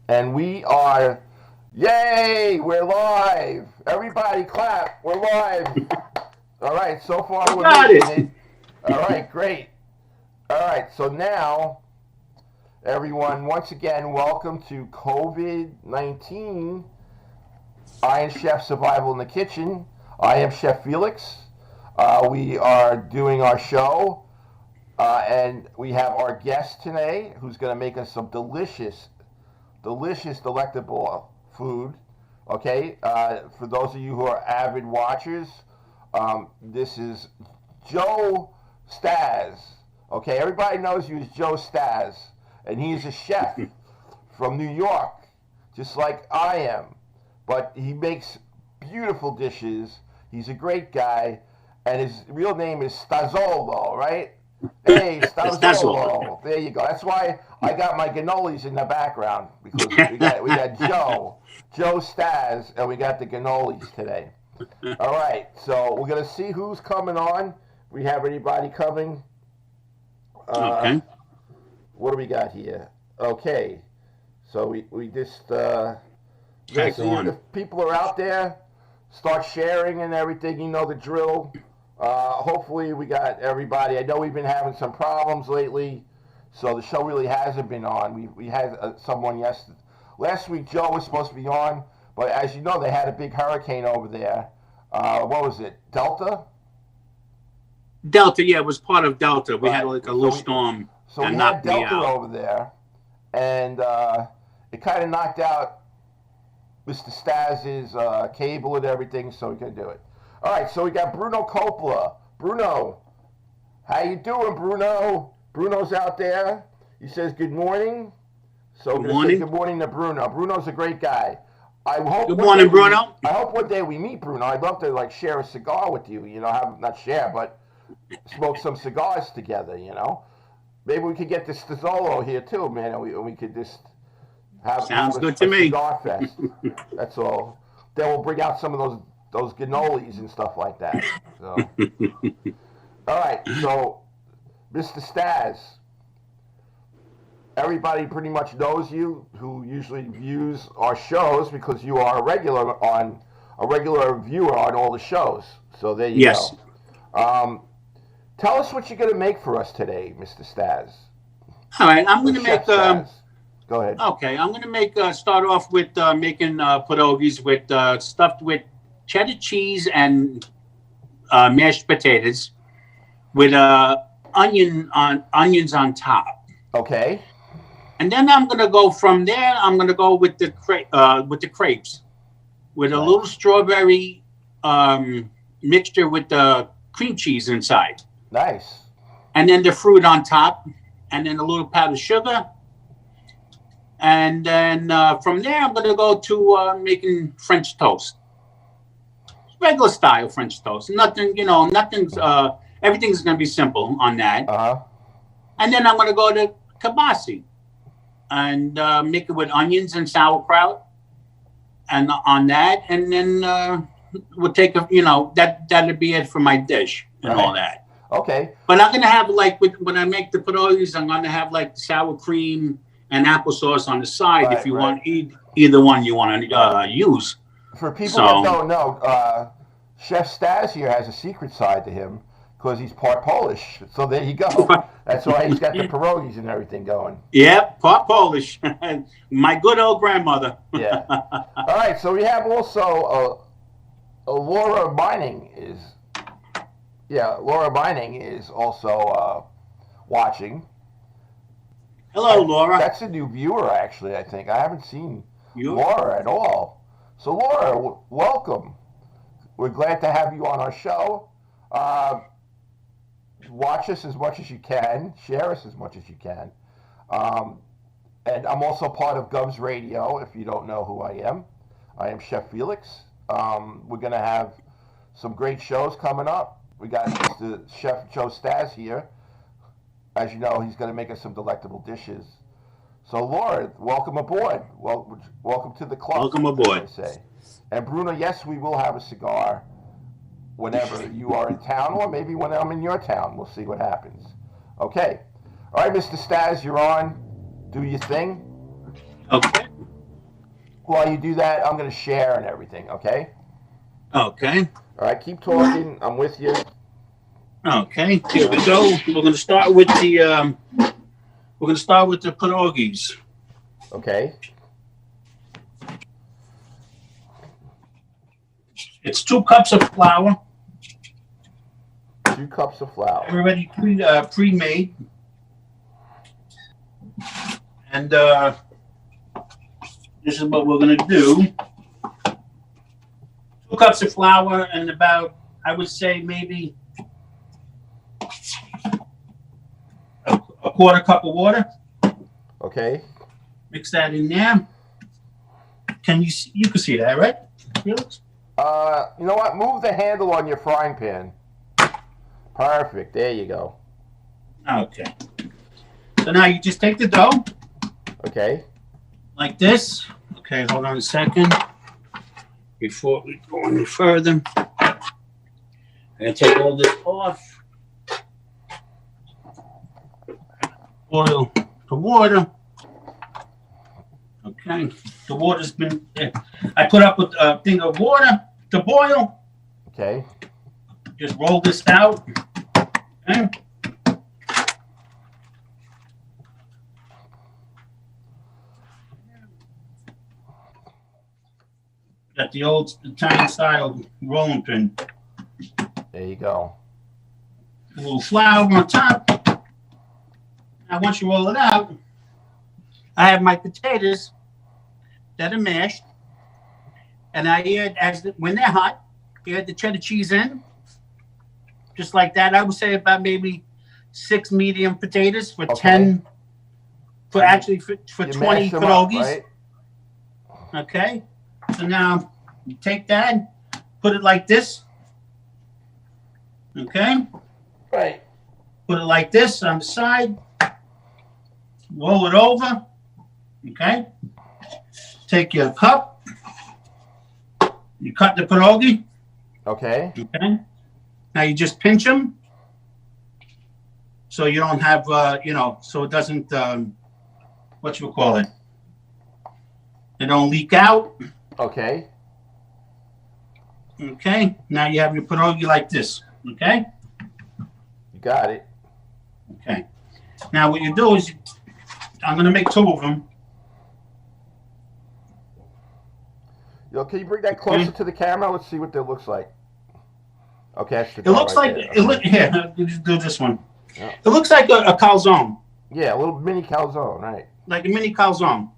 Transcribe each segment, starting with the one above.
And we are, yay, we're live. Everybody clap, we're live. All right, so far You we're got making it. it. All right, great. All right, so now, everyone, once again, welcome to COVID-19 Iron Chef Survival in the Kitchen. I am Chef Felix. We are doing our show, and we have our guest today who's going to make us some delicious, delectable food. Okay, for those of you who are avid watchers, this is Joe Staz. Okay, everybody knows you as Joe Staz, and he's a chef from New York, just like I am. But he makes beautiful dishes. He's a great guy, and his real name is Stazzolo, right? Hey, That's all. Stazzolo. There you go. That's why I got my cannolis in the background, because we got Joe Staz, and we got the cannolis today. All right, so we're gonna see who's coming on. We have anybody coming? Okay. What do we got here? Okay, so we just gonna Check see if on. people are out there. Start sharing and everything. You know the drill. Hopefully we got everybody. I know we've been having some problems lately, so the show really hasn't been on. We had someone yesterday. Last week Joe was supposed to be on, but as you know, they had a big hurricane over there. What was it? Delta? Delta, yeah, it was part of Delta. We had Right. like a So little storm we that had knocked me Delta out. over there, and it kind of knocked out Mr. Staz's cable and everything, so we can do it. All right, so we got Bruno Coppola. Bruno, how you doing, Bruno? Bruno's out there. He says good morning. So Good we're gonna say morning. good morning to Bruno. Bruno's a great guy. I hope Good one day morning, we Bruno. I hope one day we meet, Bruno. I'd love to like share a cigar with you. You know, have not share, but smoke some cigars together. You know, maybe we could get this Stizzolo here too, man, and we could just have Sounds good to a me. cigar fest. That's all. Then we'll bring out some of those cannolis and stuff like that. So, all right. So, Mr. Staz, everybody pretty much knows you who usually views our shows because you are a regular viewer on all the shows. So there you Yes. go. Um, Tell us what you're going to make for us today, Mr. Staz. All right. I'm Or gonna make. Chef Staz. Go ahead. Okay. I'm gonna make. Start off with making pierogies with stuffed with cheddar cheese and mashed potatoes with onions on top. Okay. And then I'm gonna go from there. I'm gonna go with the crepes with a little Nice. strawberry mixture with the cream cheese inside, Nice. and then the fruit on top, and then a little powdered sugar. And then from there, I'm gonna go to making French toast, regular style French toast. Nothing, nothing's. Everything's gonna be simple on that. Uh huh. And then I'm gonna go to kibasi and make it with onions and sauerkraut, and on that, and then we'll take that'd be it for my dish and all Right. that. Okay. But I'm gonna have like when I make the pierogies, I'm gonna have like sour cream and applesauce on the side if Right. you Right. want either one you want to use. For people that So don't know, Chef Stas here has a secret side to him because he's part Polish. So there you go. That's why he's got the pierogies and everything going. yeah, part Polish. My good old grandmother. Yeah. All right. So we have also Laura Mining is. Yeah, Laura Mining is also watching. Hello, Laura. That's a new viewer, actually. I think I haven't seen You Laura at all. So Laura, welcome. We're glad to have you on our show. Uh, watch us as much as you can. Share us as much as you can. Um, and I'm also part of Govsradio. If you don't know who I am Chef Felix. We're gonna have some great shows coming up. We got Mr. Chef Joe Staz here. As you know, he's going to make us some delectable dishes. So, Laura, welcome aboard. Welcome to the club, welcome aboard. as they say. And Bruno, yes, we will have a cigar whenever you are in town, or maybe when I'm in your town. We'll see what happens. Okay. All right, Mr. Staz, you're on. Do your thing. Okay. while you do that, I'm going to share and everything, okay? Okay. All right, keep talking. I'm with you. Okay. Here we go. We're going to start with the pierogies. Okay. It's 2 cups of flour. 2 cups of flour. Already pre-made. And this is what we're going to do. 2 cups of flour and about, I would say, maybe a quarter cup of water. Okay. Mix that in there. You can see that, right, Felix? You know what? Move the handle on your frying pan. Perfect. There you go. Okay. So now you just take the dough. Okay. Like this. Okay, hold on a second. Before we go any further, I'm going to take all this off. Boil the water. Okay, the water's been, I put up a thing of water to boil. Okay. Just roll this out. Okay. Got the old Italian style rolling pin. There you go. A little flour on top. Now once you roll it out, I have my potatoes that are mashed, and I add, when they're hot, you add the cheddar cheese in, just like that. I would say about maybe 6 medium potatoes for 10, for 20 pierogies. Right? Okay, so now you take that, put it like this. Okay, right. Put it like this on the side. Roll it over. Okay. Take your cup. You cut the pierogi. Okay. Okay. Now you just pinch them, so you don't have, so it doesn't, what you call it? They don't leak out. Okay. Okay. Now you have your pierogi like this. Okay. You got it. Okay. Now what you do is, I'm going to make 2 of them. Yo, can you bring that closer to the camera? Let's see what that looks like. Okay. It looks like, here, do this one. Yeah. It looks like a calzone. Yeah, a little mini calzone, right. Like a mini calzone.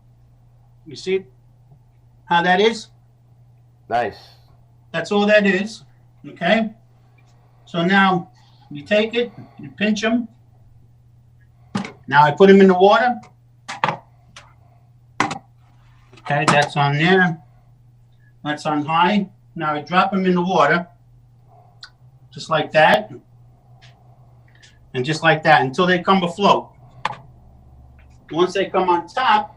You see how that is? Nice. That's all that is. Okay. So now you take it, you pinch them. Now I put them in the water. Okay, that's on there. That's on high. Now I drop them in the water, just like that, and just like that, until they come afloat. Once they come on top,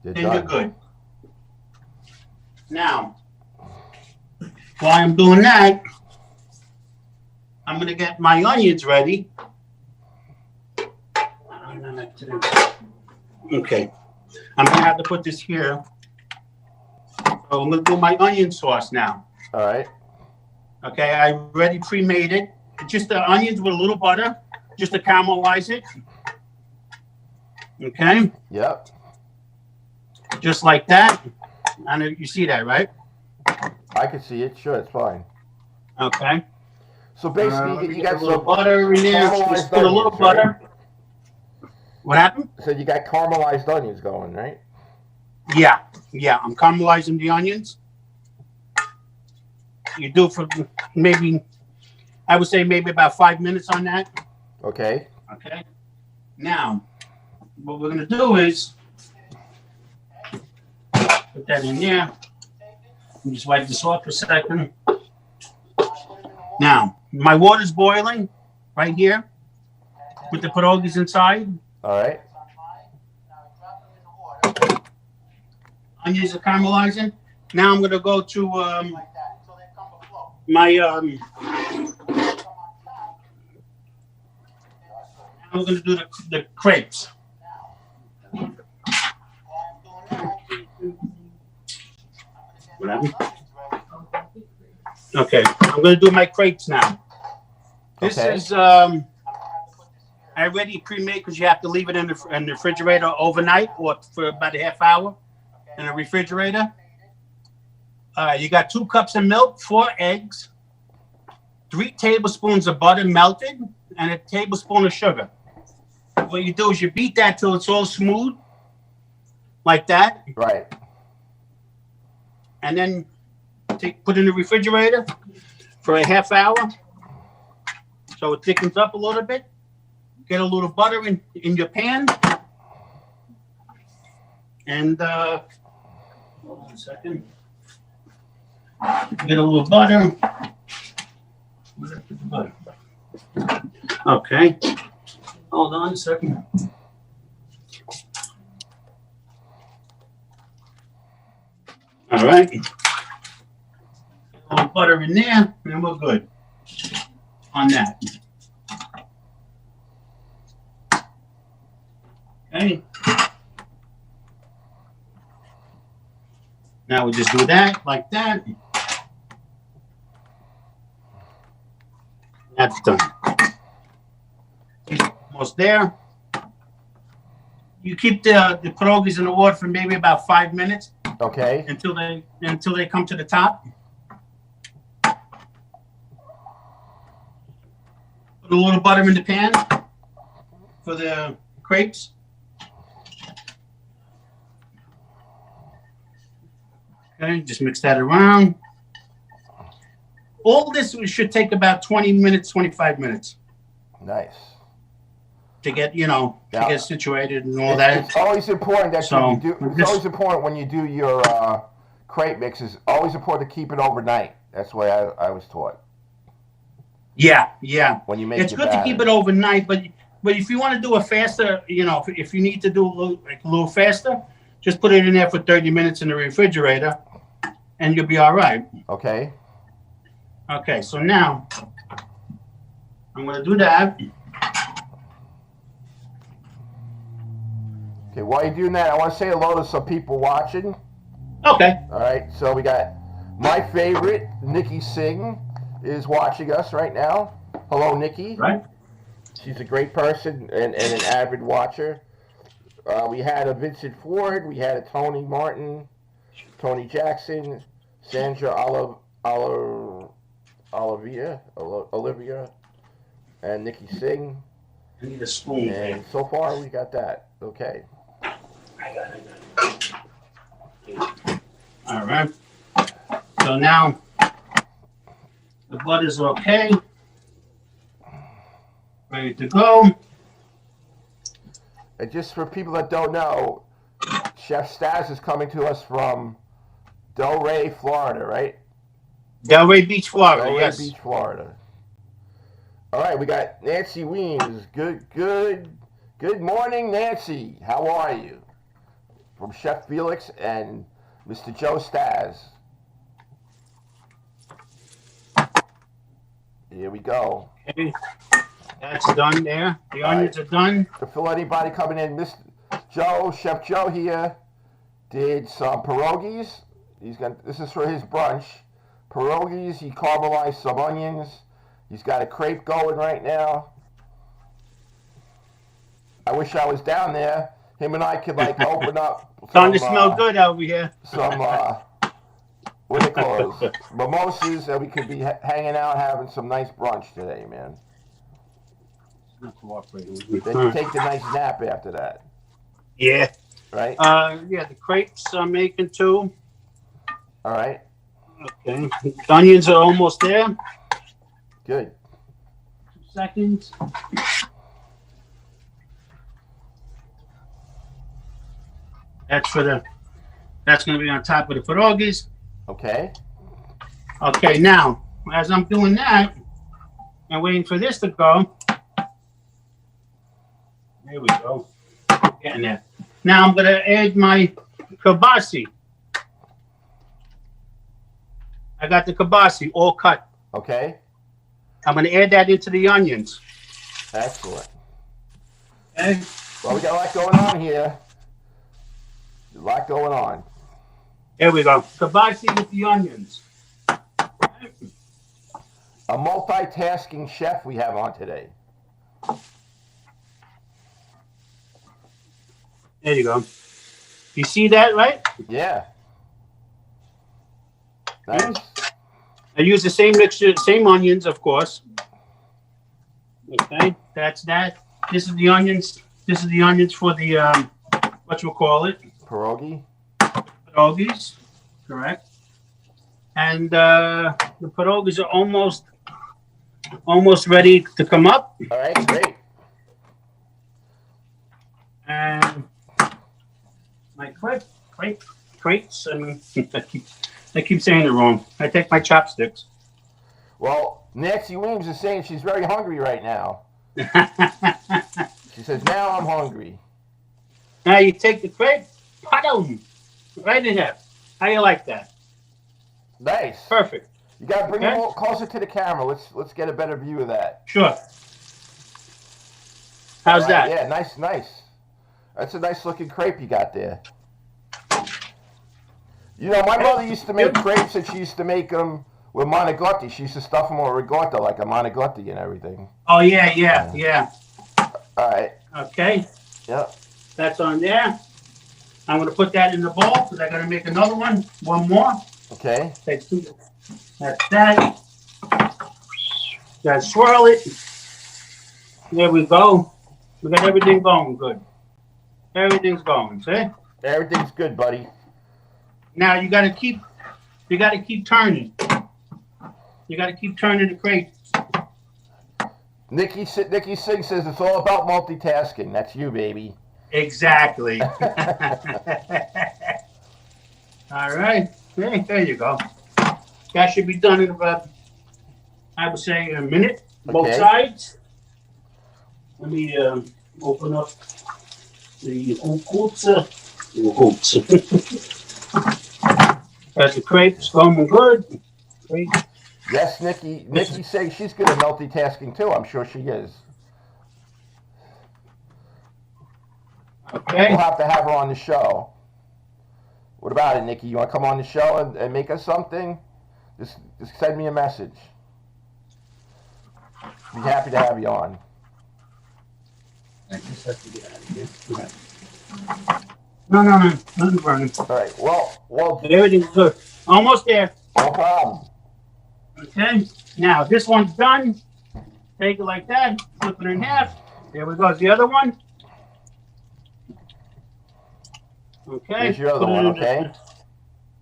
then you're good. Now, while I'm doing that, I'm going to get my onions ready. Okay. I'm going to have to put this here. So I'm going to do my onion sauce now. All right. Okay, I already pre-made it. Just the onions with a little butter, just to caramelize it. Okay. Yep. Just like that. I know you see that, right? I can see it. Sure, it's fine. Okay. So basically, you got a little butter in there. Just put a little butter. Right? What happened? So you got caramelized onions going, right? Yeah, yeah. I'm caramelizing the onions. You do for maybe, I would say maybe about 5 minutes on that. Okay. Okay. Now, what we're gonna do is put that in there. Just wipe this off for a second. Now, my water's boiling right here with the pierogies inside. All right. Onions are caramelizing. Now I'm going to go to my I'm going to do the crepes. ready. Okay, I'm going to do my crepes now. This is I already pre-made because you have to leave it in the refrigerator overnight or for about a half hour in the refrigerator. You got 2 cups of milk, 4 eggs, 3 tablespoons of butter melted, and a tablespoon of sugar. What you do is you beat that till it's all smooth, like that. Right. And then put in the refrigerator for a half hour so it thickens up a little bit. Get a little butter in your pan. And hold on a second. Get a little butter. Okay. Hold on a second. All right. A little butter in there, and we're good on that. Okay. Now we just do that, like that. That's done. Almost there. You keep the pierogies in the water for maybe about 5 minutes. Okay. Until they come to the top. Put a little butter in the pan for the crepes. Okay, just mix that around. All this should take about 20 minutes, 25 minutes. Nice. To get, to get situated and all that. It's always important that you do. It's always important when you do your crepe mix. It's always important to keep it overnight. That's the way I was taught. Yeah. When you make it's good to keep it overnight, but if you want to do it faster, if you need to do a little faster, just put it in there for 30 minutes in the refrigerator, and you'll be all right. Okay. Okay. So now I'm going to do that. Okay, while you're doing that, I want to say hello to some people watching. Okay. All right, so we got my favorite, Nikki Singh, is watching us right now. Hello, Nikki. Right. She's a great person and an avid watcher. We had a Vincent Ford, we had a Tony Martin, Tony Jackson, Sandra Olivia, and Nikki Singh. I need a spoon. And so far, we got that. Okay. I got it. All right. So now the butter's okay. Ready to go. And just for people that don't know, Chef Stas is coming to us from Delray, Florida, right? Delray Beach, Florida. Delray Beach, Florida. All right, we got Nancy Weems. Good morning, Nancy. How are you? From Chef Felix and Mr. Joe Stas. Here we go. Okay. That's done there. The onions are done. For anybody coming in, Mr. Joe, Chef Joe here, did some pierogies. This is for his brunch. Pierogies, he caramelized some onions. He's got a crepe going right now. I wish I was down there. Him and I could open up. Starting to smell good over here. Some what do they call those? Mimosas, and we could be hanging out having some nice brunch today, man. Then you take the nice nap after that. Yeah. Right? Yeah, the crepes I'm making too. All right. Okay. The onions are almost there. Good. 2 seconds. That's going to be on top of the pierogies. Okay. Okay, now, as I'm doing that, and waiting for this to go. There we go. Getting there. Now I'm going to add my kielbasa. I got the kielbasa all cut. Okay. I'm going to add that into the onions. Excellent. Okay. Well, we got a lot going on here. A lot going on. Here we go. Kibashi with the onions. A multitasking chef we have on today. There you go. You see that, right? Yeah. Nice. I use the same mixture, same onions, of course. Okay, that's that. This is the onions. This is the onions for the what you call it? Pierogi. Pierogies, correct. And the pierogies are almost ready to come up. All right, great. And my crepes. I mean, I keep saying it wrong. I take my chopsticks. Well, Nancy Weems is saying she's very hungry right now. She says, now I'm hungry. Now you take the crepe, pa-dum, right in here. How you like that? Nice. Perfect. You got to bring it a little closer to the camera. Let's get a better view of that. Sure. How's that? Yeah, nice. That's a nice looking crepe you got there. You know, my mother used to make crepes, and she used to make them with manicotti. She used to stuff them with ricotta, like a manicotti and everything. Oh, yeah. All right. Okay. Yep. That's on there. I'm going to put that in the bowl because I got to make another one. One more. Okay. Take two. That's that. Got to swirl it. There we go. We got everything going good. Everything's going, see? Everything's good, buddy. Now you got to keep turning. You got to keep turning the crate. Nikki Singh says it's all about multitasking. That's you, baby. Exactly. All right. There you go. That should be done in about, I would say, a minute. Both sides. Let me open up the As the crepes going good. Great. Yes, Nikki says she's good at multitasking too. I'm sure she is. Okay. We'll have to have her on the show. What about it, Nikki? You want to come on the show and make us something? Just send me a message. Be happy to have you on. I just have to get out of here. No. Nothing burning. All right. Well. Everything's good. Almost there. No problem. Okay. Now this one's done. Take it like that. Flip it in half. There we go. The other one. Okay. Here's your other one. Okay.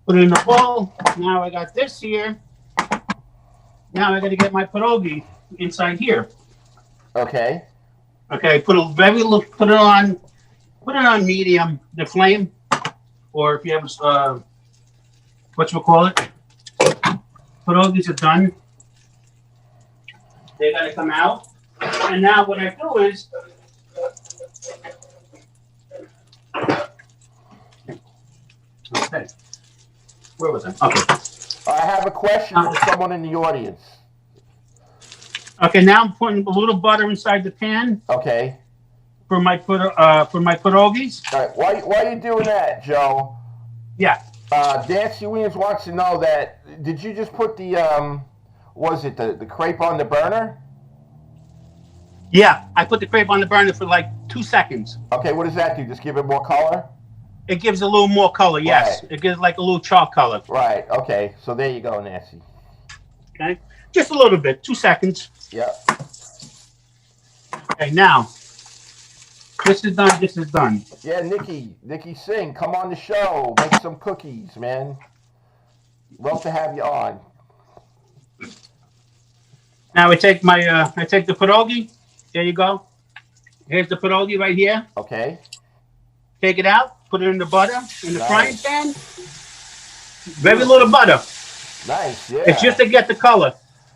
Put it in the bowl. Now I got this here. Now I got to get my pierogi inside here. Okay. Okay. Put it on medium, the flame, or if you have what you call it. Pierogies are done. They got to come out, and now what I do is. Okay. Where was I? Okay. I have a question for someone in the audience. Okay, now I'm putting a little butter inside the pan. Okay. For my pierogies. All right. Why are you doing that, Joe? Yeah. Nancy Williams wants to know that. Did you just put the the crepe on the burner? Yeah, I put the crepe on the burner for like 2 seconds. Okay, what does that do? Just give it more color? It gives a little more color, yes. Right. It gives like a little chalk color. Right, okay. So there you go, Nancy. Okay, just a little bit, 2 seconds. Yep. Okay, now, this is done. Yeah, Nikki Singh, come on the show. Make some cookies, man. Love to have you on. Now I take the pierogi. There you go. Here's the pierogi right here. Okay. Take it out, put it in the butter, in the frying pan. Very little butter. Nice, yeah. It's just to get the color.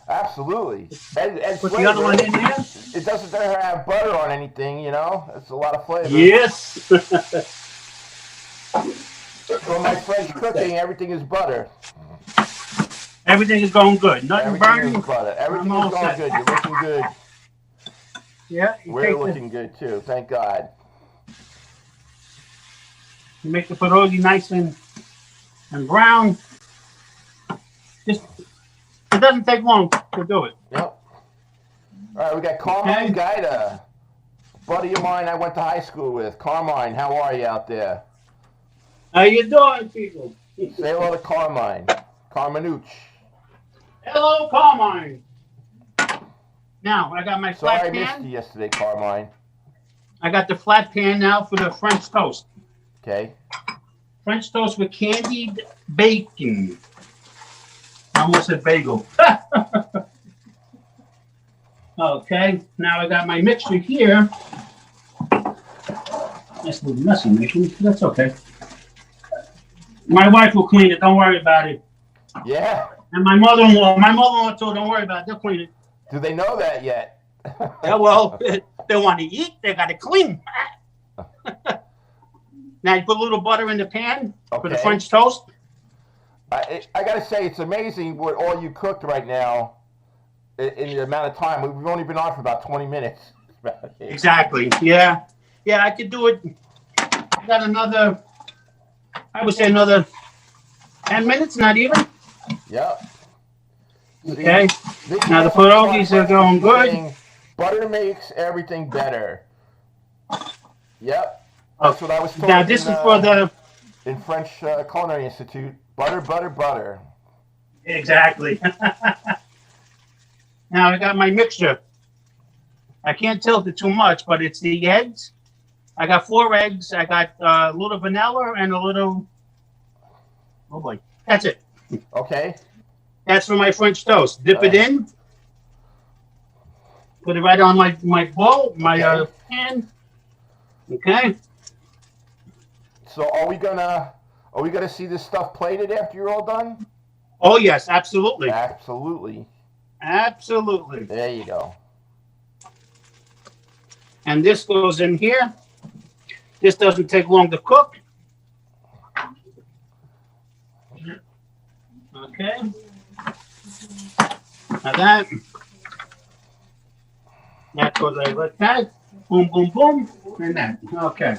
Absolutely. And put flavor. The other one in there. It doesn't have butter on anything, you know? It's a lot of flavor. Yes. For my French cooking, everything is butter. Everything is going good. Nothing burning. Everything is going good. You're looking good. Yeah. We're looking good too. Thank God. You make the pierogi nice and and brown. Just, it doesn't take long to do it. Yep. All right, we got Carmine Okay. Gaida, buddy of mine I went to high school with. Carmine, how are you out there? How you doing, people? Say hello to Carmine. Carminucci. Hello, Carmine. Now, I got my Sorry flat I missed pan. you yesterday, Carmine. I got the flat pan now for the French toast. Okay. French toast with candied bacon. I almost said bagel. Okay, now I got my mixture here. Nice little messy making. That's okay. My wife will clean it. Don't worry about it. Yeah. And my mother-in-law too. Don't worry about it. They'll clean it. Do they know that yet? Yeah, well, they want to eat. They got to clean. Now you put a little butter in the pan for the Okay. French toast. I got to say, it's amazing what all you cooked right now in the amount of time. We've only been on for about 20 minutes. Exactly. Yeah. Yeah, I could do it. I got another, I would say another 10 minutes, not even. Yep. Okay. See, Now the pierogies are going good. Butter makes everything better. Yep. That's what I was told. Now this is for the, in French Culinary Institute. Butter, butter, butter. exactly. Now I got my mixture. I can't tilt it too much, but it's the eggs. I got 4 eggs. I got a little vanilla and a little, oh boy, that's it. Okay. That's for my French toast. Dip it in. Put it right on my bowl, my pan. Okay. So are we gonna see this stuff plated after you're all done? Oh yes, absolutely. Absolutely. Absolutely. There you go. And this goes in here. This doesn't take long to cook. Okay. Now that goes like that. Boom, boom, boom, and that. Okay.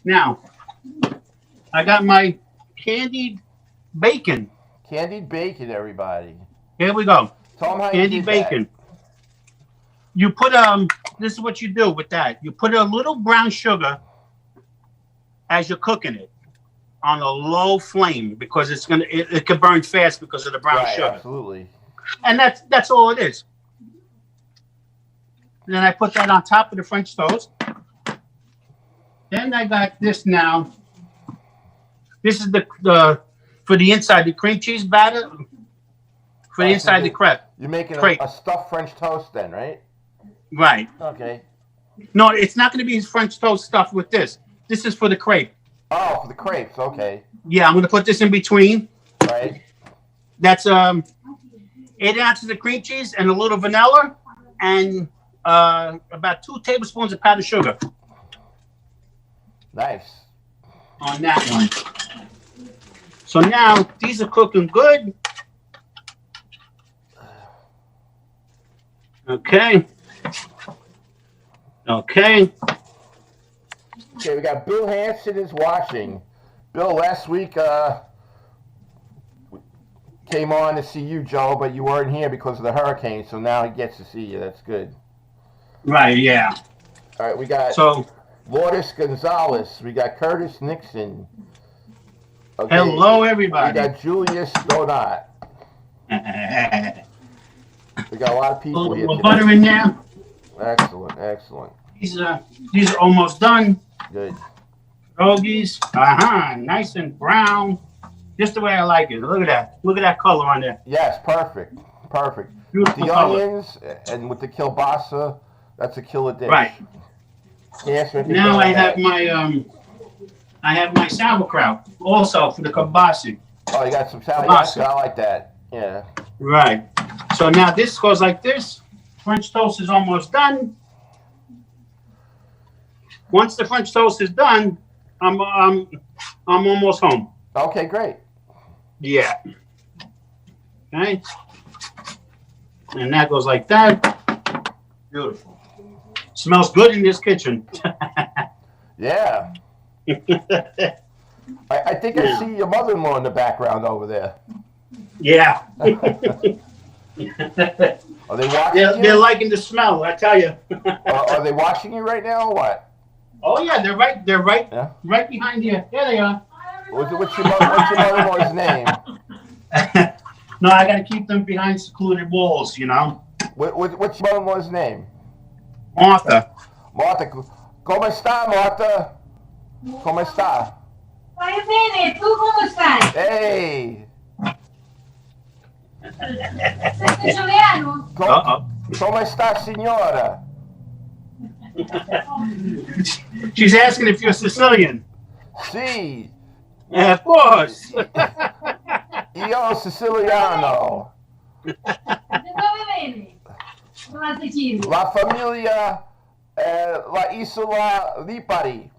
Now, I got my candied bacon. Candied bacon, everybody. Here we go. Tell them how you Candied did that. bacon. You put this is what you do with that. You put a little brown sugar as you're cooking it on a low flame because it could burn fast because of the brown Right, sugar. absolutely. And that's all it is. And then I put that on top of the French toast. Then I got this now. This is the for the inside, the cream cheese batter. For the inside, the crepe. You're making Crepe. a stuffed French toast then, right? Right. Okay. No, it's not going to be French toast stuff with this. This is for the crepe. Oh, for the crepes. Okay. Yeah, I'm going to put this in between. Right. That's 8 ounces of cream cheese and a little vanilla and about 2 tablespoons of powdered sugar Nice. on that one. So now these are cooking good. Okay. Okay. Okay, we got Bill Hanson is watching. Bill, last week came on to see you, Joe, but you weren't here because of the hurricane, so now he gets to see you. That's good. Right, yeah. All right, we got Lourdes Gonzalez. We got Curtis Nixon. Okay, hello, we everybody. got Julius Donat. We got a lot of people here today. Butter in there. Excellent, excellent. These are almost done. Good. Pierogies. Nice and brown. Just the way I like it. Look at that. Look at that color on there. Yes, perfect. Perfect. Beautiful The color. onions and with the kielbasa, that's a killer dish. Right. Yes, Now I have my sauerkraut also for the kielbasa. Oh, you got some salad. Kielbasa. I like that. Yeah. Right. So now this goes like this. French toast is almost done. Once the French toast is done, I'm almost home. Okay, great. Yeah. Okay. And that goes like that. Beautiful. Smells good in this kitchen. Yeah. I think I see your mother-in-law in the background over there. Yeah. Are they watching you? They're liking the smell, I tell you. Are they watching you right now or what? Oh yeah, they're right Yeah? right behind you. There they are. What's your mother-in-law's name? No, I gotta keep them behind secluded walls, you know. What's your mother-in-law's name? Martha. Martha. ¿Cómo está, Martha? ¿Cómo está? Stai bene, tu come stai? Hey. Sei siciliano? ¿Cómo está, signora? She's asking if you're Sicilian. Sí. Yeah, of course. Io siciliano. Di dove vieni? Dalla Sicilia. La famiglia la isola Lipari.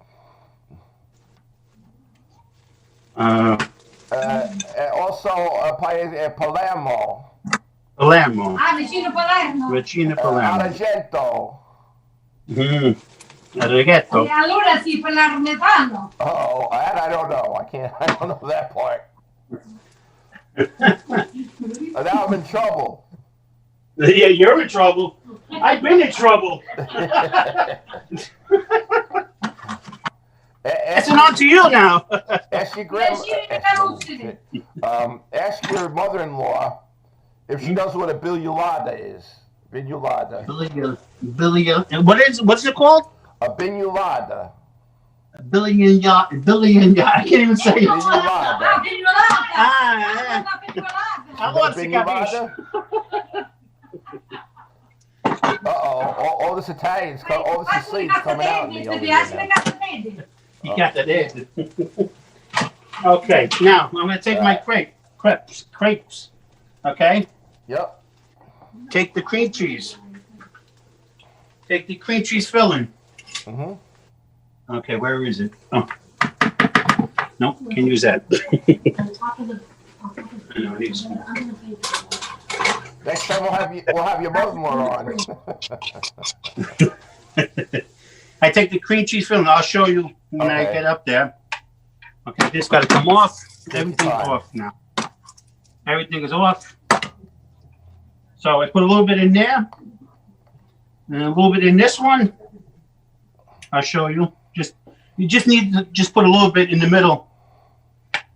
Also Palermo. Palermo. Ah, vicino Palermo? Vicino Palermo. Argento. Argento. E allora sì, palermitano. Oh, that I don't know. I don't know that part. Now I'm in trouble. Yeah, you're in trouble. I've been in trouble. It's on to you now. Ask your mother-in-law if she knows what a bigliolata is. Bigliolata. What's it called? A bigliolata. Billion yacht. I can't even say it. Bigliolata. Ah, pignolata! Ah, Una pignolata! I want to capisce. All this Italians, all this Sicilians coming out at me over here now. You got that in. Okay, now I'm going to take my crepes. Okay? Yep. Take the cream cheese. Take the cream cheese filling. Mm-hmm. Okay, where is it? Oh. Nope, can't use that. Next time we'll have your mother-in-law on. I take the cream cheese filling. I'll show you when I get up there. Okay, this got to come off. Everything's off now. Everything is off. So I put a little bit in there, and a little bit in this one. I'll show you. You just need to put a little bit in the middle,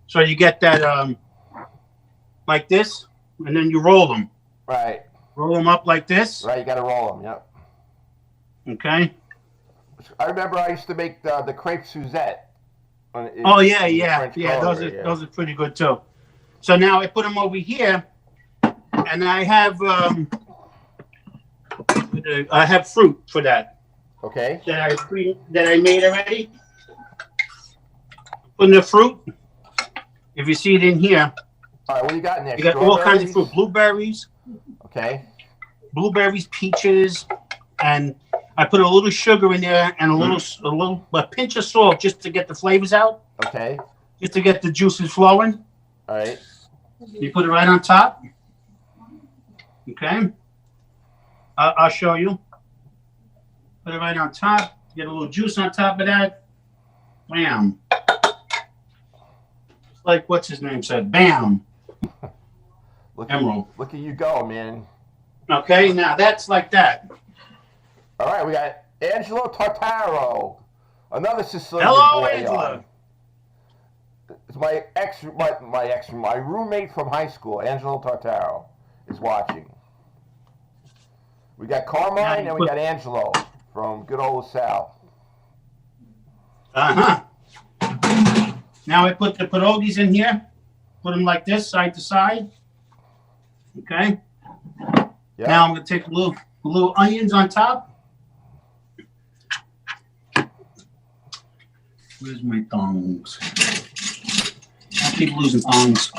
so you get that like this, and then you roll them. Right. Roll them up like this. Right. You got to roll them. Yep. Okay. I remember I used to make the crepe Suzette. Oh yeah. Those are pretty good too. So now I put them over here, and I have fruit for that. Okay. That I made already. Putting the fruit. If you see it in here. All right. What do you got in there? You got all kinds of fruit. Blueberries. Okay. Blueberries, peaches, and I put a little sugar in there and a pinch of salt just to get the flavors out. Okay. Just to get the juices flowing. All right. You put it right on top. Okay. I'll show you. Put it right on top. Get a little juice on top of that. Bam. It's like what's his name said. Bam. Emerald. Look at you go, man. Okay, now that's like that. All right, we got Angelo Tartaro, another Sicilian Hello, boy. Angelo. It's my roommate from high school, Angelo Tartaro, is watching. We got Carmine and we got Angelo from good old South. Now I put the pierogies in here. Put them like this, side to side. Okay. Yep. Now I'm gonna take a little onions on top. Where's my tongs? I keep losing tongs.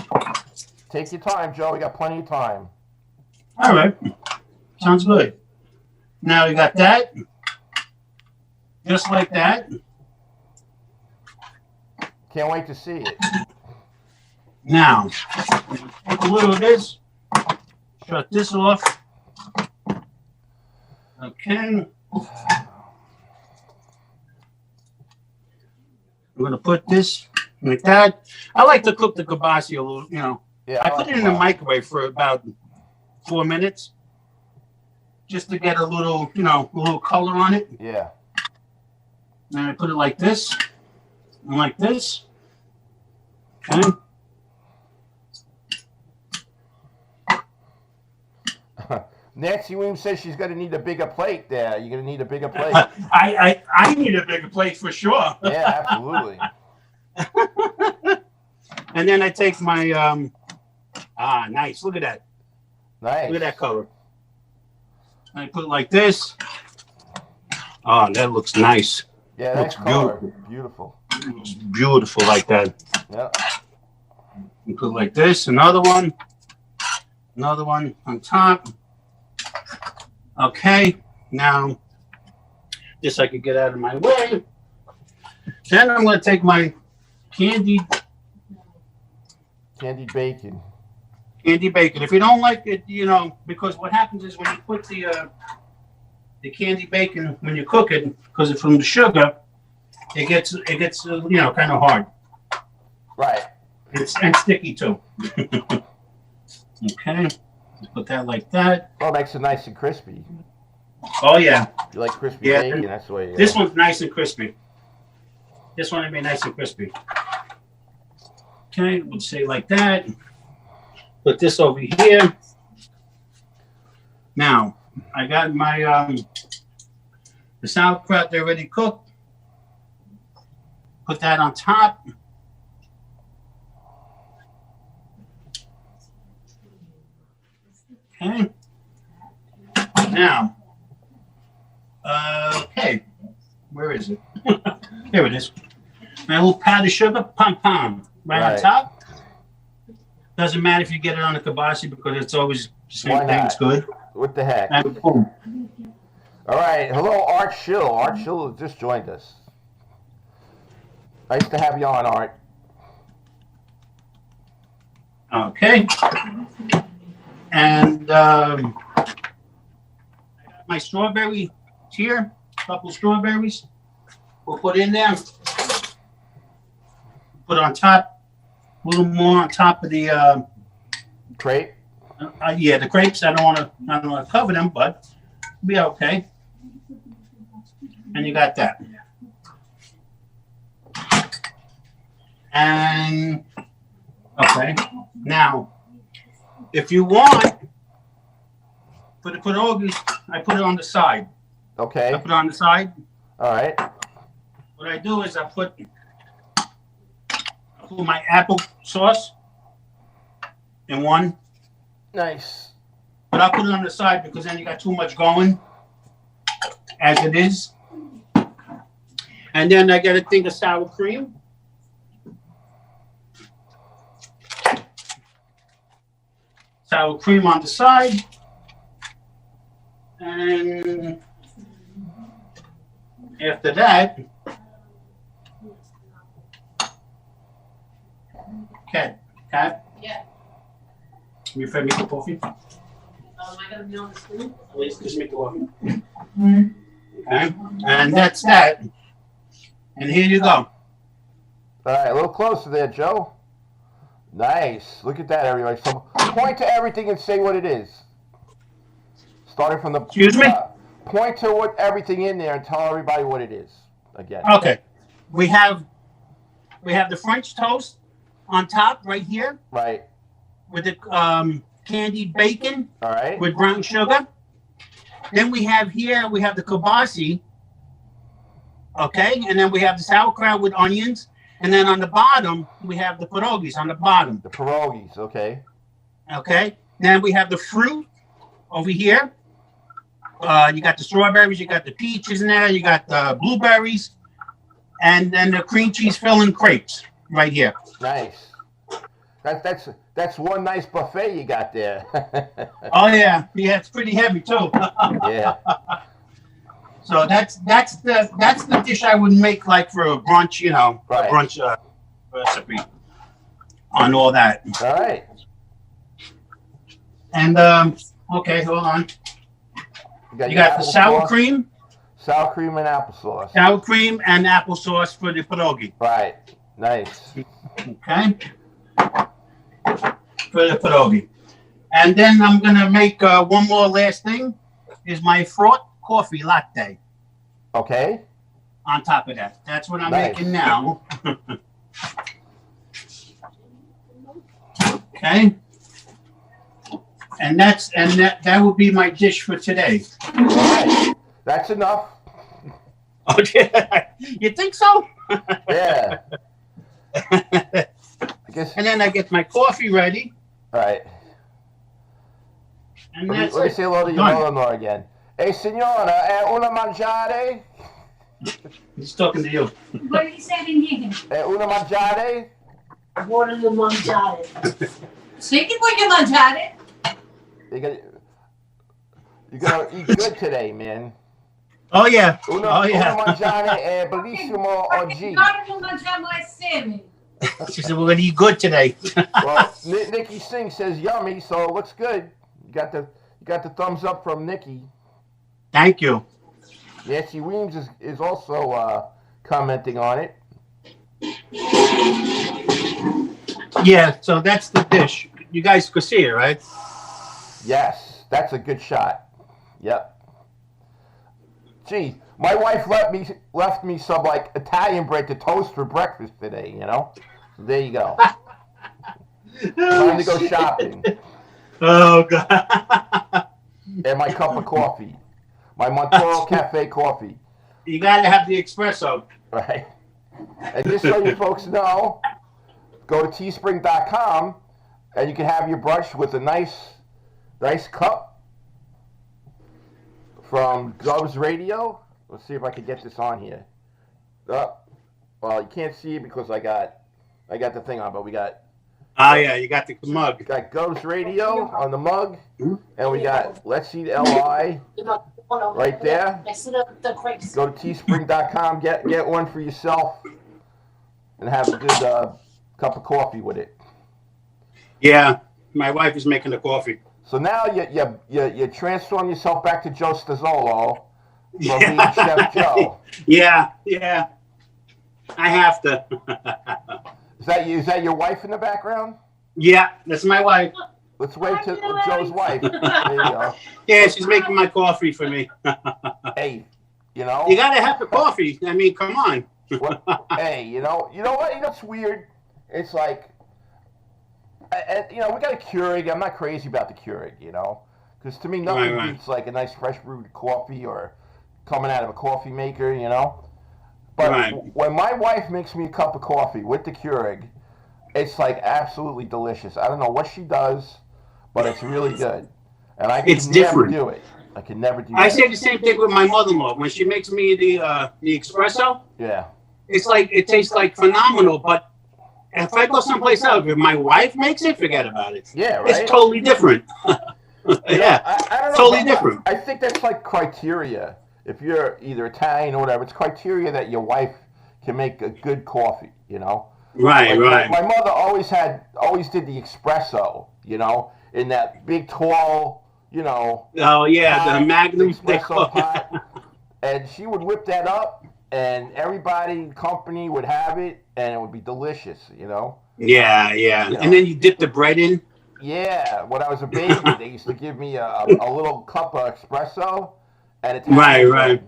Take your time, Joe. We got plenty of time. All right. Sounds good. Now you got that. Just like that. Can't wait to see it. Now, take a little of this. Shut this off. Okay. I'm going to put this like that. I like to cook the kielbasa a little, you know. Yeah, I put it in the microwave for about 4 minutes, just to get a little, you know, a little color on it. Yeah. And I put it like this, and like this. Okay. Nancy Williams says she's going to need a bigger plate there. You're going to need a bigger plate. I need a bigger plate for sure. Yeah, absolutely. And then I take my nice. Look at that. Nice. Look at that color. I put it like this. Oh, that looks nice. Yeah, Looks that's color. Beautiful. Looks beautiful like that. Yeah. You put it like this. Another one on top. Okay, now this I could get out of my way. Then I'm going to take my candied bacon. Candied bacon. If you don't like it, you know, because what happens is when you put the candied bacon, when you cook it, because it's from the sugar, it gets you know, kind of hard. Right. And sticky too. Okay, let's put that like that. Oh, it makes it nice and crispy. Oh yeah. You like crispy Yeah, bacon? That's the way. This one's nice and crispy. This one will be nice and crispy. Okay, we'll say like that. Put this over here. Now, I got my the sauerkraut already cooked. Put that on top. Okay. Now, okay, where is it? Here it is. My little pat of sugar, pom right on top. Doesn't matter if you get it on the kielbasa because it's always the same thing. It's good. What the heck? And boom. All right. Hello, Art Schill. Art Schill has just joined us. Nice to have you on, Art. Okay. And I got my strawberry here. A couple strawberries. We'll put in there. Put on top. A little more on top of the crepe. Yeah, the crepes. I don't want to cover them, but it'll be okay. And you got that. And okay, now if you want for the pierogies, I put it on the side. Okay. I put it on the side. All right. What I do is I put my apple sauce in one. Nice. But I put it on the side because then you got too much going as it is. And then I got a thing of sour cream. Sour cream on the side. And after that, Kat, Yeah. you afraid to make the coffee? Am I going to be on the screen? Please, just make the coffee. Okay, and that's that. And here you go. All right, a little closer there, Joe. Nice. Look at that, everybody. So point to everything and say what it is. Starting from the... Excuse me? Point to what everything in there and tell everybody what it is. Again. Okay. We have the French toast on top right here. Right. With the candied bacon. All right. With brown sugar. Then we have the kielbasa. Okay. And then we have the sauerkraut with onions. And then on the bottom, we have the pierogies on the bottom. The pierogies, okay. Okay. Then we have the fruit over here. You got the strawberries, you got the peaches in there, you got the blueberries, and then the cream cheese filling crepes right here. Nice. That's one nice buffet you got there. Oh yeah, it's pretty heavy too. Yeah. So that's the dish I would make like for a brunch, you know, right. A brunch recipe on all that. All right. And okay, hold on. You got the sour cream. Sour cream and applesauce. Sour cream and applesauce for the pierogi. Right. Nice. Okay. For the pierogi. And then I'm going to make one more last thing is my fraught coffee latte Okay. on top of that. That's what I'm Nice. making now. Okay. And that would be my dish for today. All right. That's enough. Okay. You think so? Yeah. I guess. And then I get my coffee ready. All right. And Let that's me it. say hello to your Done. mother-in-law again. Hey, signora, è una mangiare? He's talking to you. What did he say in here? È una mangiare? What are the mangiare? Say che voglio mangiare? You're gonna eat good today, man. Oh, yeah. Una Yeah. mangiare è bellissimo oggi. Guarda, mangiamo assieme. She said, we're going to eat good today. Well, Nikki Singh says yummy, so it looks good. You got the thumbs up from Nikki. Thank you. Nancy Weems is also commenting on it. Yeah, so that's the dish. You guys could see it, right? Yes, that's a good shot. Yep. Gee, my wife left me some like Italian bread to toast for breakfast today. You know, so there you go. Time to go shopping. Oh, God. And my cup of coffee, my Montoro Cafe coffee. You got to have the espresso. Right. And just so you folks know, go to teespring.com and you can have your brunch with a nice cup from Govsradio. Let's see if I can get this on here. Well, you can't see it because I got the thing on, but we got. Oh, yeah, you got the mug. We got Govsradio on the mug, and we got Let's Eat LI right there. The crepes. Go to teespring.com, get one for yourself, and have a good cup of coffee with it. Yeah, my wife is making the coffee. So now you transform yourself back to Joe Stazzolo from being Chef Joe. Yeah. I have to. Is that your wife in the background? Yeah, that's my wife. Let's wave to Joe's wife. There you go. Yeah, she's making my coffee for me. Hey, you know. You got to have the coffee. I mean, come on. Hey, you know what? You know what's weird? It's like, we got a Keurig. I'm not crazy about the Keurig, because to me nothing beats like a nice fresh brewed coffee or coming out of a coffee maker, But when my wife makes me a cup of coffee with the Keurig, it's like absolutely delicious. I don't know what she does, but it's really good. And I can never do it. I can never do it. I say the same thing with my mother-in-law. When she makes me the espresso, yeah, it's like it tastes like phenomenal. But if I go someplace else, if my wife makes it, forget about it. Yeah, right. It's totally different. Yeah, I don't know, totally different. I think that's like criteria. If you're either Italian or whatever, it's criteria that your wife can make a good coffee, Right. My mother always did the espresso, in that big tall, Oh yeah, pot, the Magnum espresso pot, and she would whip that up, and everybody, company would have it, and it would be delicious, Yeah. And then you dip the bread in. Yeah, when I was a baby, they used to give me a little cup of espresso. And it's Right.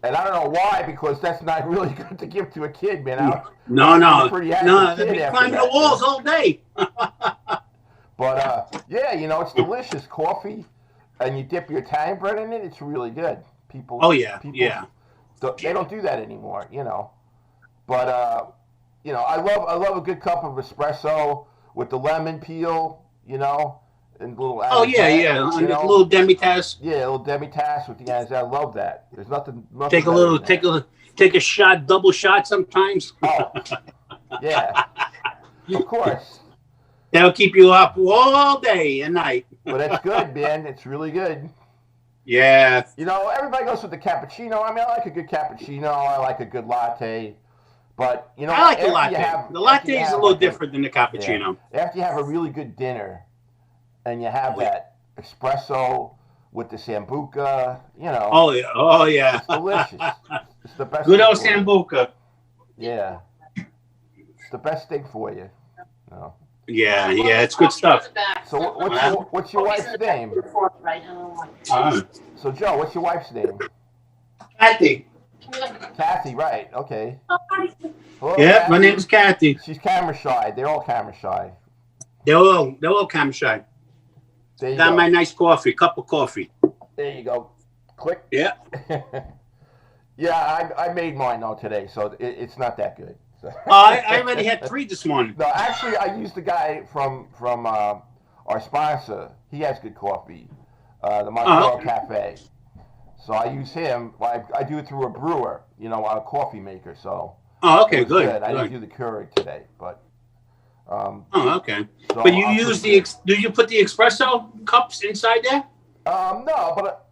And I don't know why, because that's not really good to give to a kid, man. No. Pretty They'd be climbing the walls all day. But yeah, it's delicious coffee, and you dip your Italian bread in it. It's really good. People. Oh yeah. They don't do that anymore, But I love a good cup of espresso with the lemon peel, and little. Oh yeah. Little demi-tasse. Yeah, a little demi-tasse with the ends. I love that. There's nothing. Take a shot, double shot sometimes. Oh, yeah, of course. That'll keep you up all day and night. But it's good, man. It's really good. Yeah. Everybody goes with the cappuccino. I mean, I like a good cappuccino. I like a good latte. But I like the latte. The latte is a little different than the cappuccino. Yeah, after you have a really good dinner, and you have that espresso with the sambuca, Oh yeah. It's delicious. It's the best. Good old sambuca. Yeah. the best thing for you. No. Yeah, it's good stuff. So what's your wife's name? So Joe, what's your wife's name? Kathy. Kathy, right? Okay. Hello, Yeah, Kathy. my name's Kathy. She's camera shy. They're all camera shy. They're all camera shy. There you Got go. my nice cup of coffee. There you go. Click. Yeah. Yeah, I made mine though today, so it's not that good. So. I already had 3 this morning. No, actually, I used the guy from our sponsor. He has good coffee, the Montreal Cafe. So I use him. I do it through a brewer, a coffee maker. So. Oh, okay, good. I didn't do the Keurig today, but. Okay. So but you use do you put the espresso cups inside there? No, but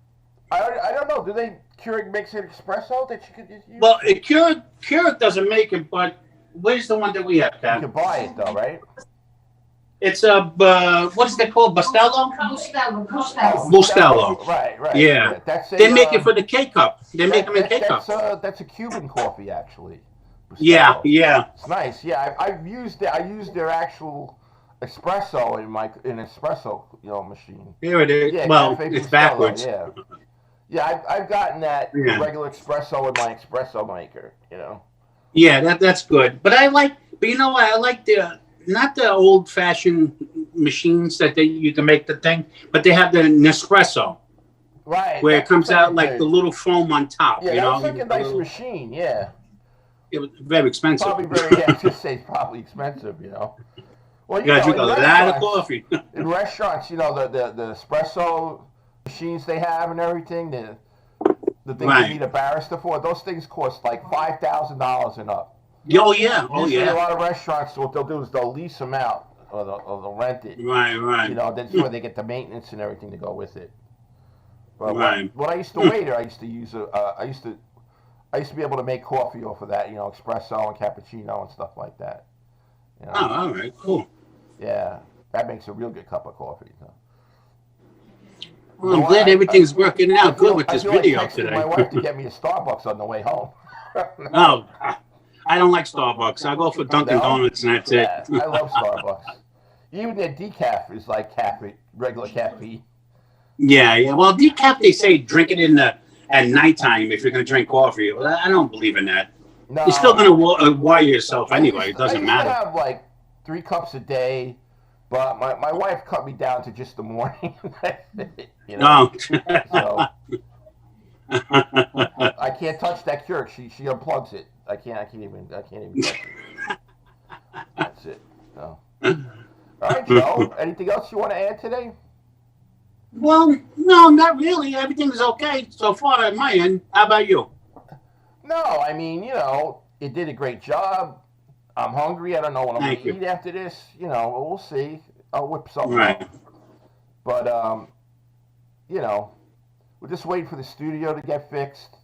I don't know. Do they Keurig makes an espresso that you could use? Well, Keurig doesn't make it, but where's the one that we have, Kat? You can buy it though, right? It's a what is that called? Bustelo? Bustelo. Right. Yeah. They make it for the K cup. They make them in K cup. That's a Cuban coffee, actually. Bustelo. Yeah. It's nice. Yeah, I used their actual espresso in espresso machine. Here it is. Yeah, well, Cafe it's Bustelo, backwards. Yeah, I've gotten that regular espresso in my espresso maker. Yeah, that's good. But you know what? I like not the old fashioned machines that you can make the thing, but they have the Nespresso. Right. Where it comes out like the little foam on top. Yeah, that was like a nice machine. Yeah. It was very expensive. Probably very. Yeah, I just say it's probably expensive. Well, you drink a lot of coffee. In restaurants, the espresso machines they have and everything, the things you need a barista for, those things cost like $5,000 and up. Oh yeah, Usually a lot of restaurants, what they'll do is they'll lease them out or they'll rent it. Right. That's where they get the maintenance and everything to go with it. But when I used to waiter, I used to use I used to be able to make coffee off of that, espresso and cappuccino and stuff like that. Oh, all right, cool. Yeah, that makes a real good cup of coffee. Well, I'm glad everything's working out good with this video like today. My wife to get me a Starbucks on the way home. No, I don't like Starbucks. I go for Dunkin' Donuts and that's it. I love Starbucks. Even their decaf is like regular caffeine. Yeah. Well, decaf, they say drink it at nighttime if you're going to drink coffee. Well, I don't believe in that. No, you're still going to wire yourself anyway. It doesn't matter. I have like 3 cups a day, but my wife cut me down to just the morning. No. So I can't touch that Keurig. She unplugs it. I can't even touch it. That's it. No. All right, Joe. Anything else you want to add today? Well, no, not really. Everything's okay so far at my end. How about you? No, I mean, it did a great job. I'm hungry. I don't know what I'm going to eat after this. We'll see. I'll whip something up. But, we're just waiting for the studio to get fixed.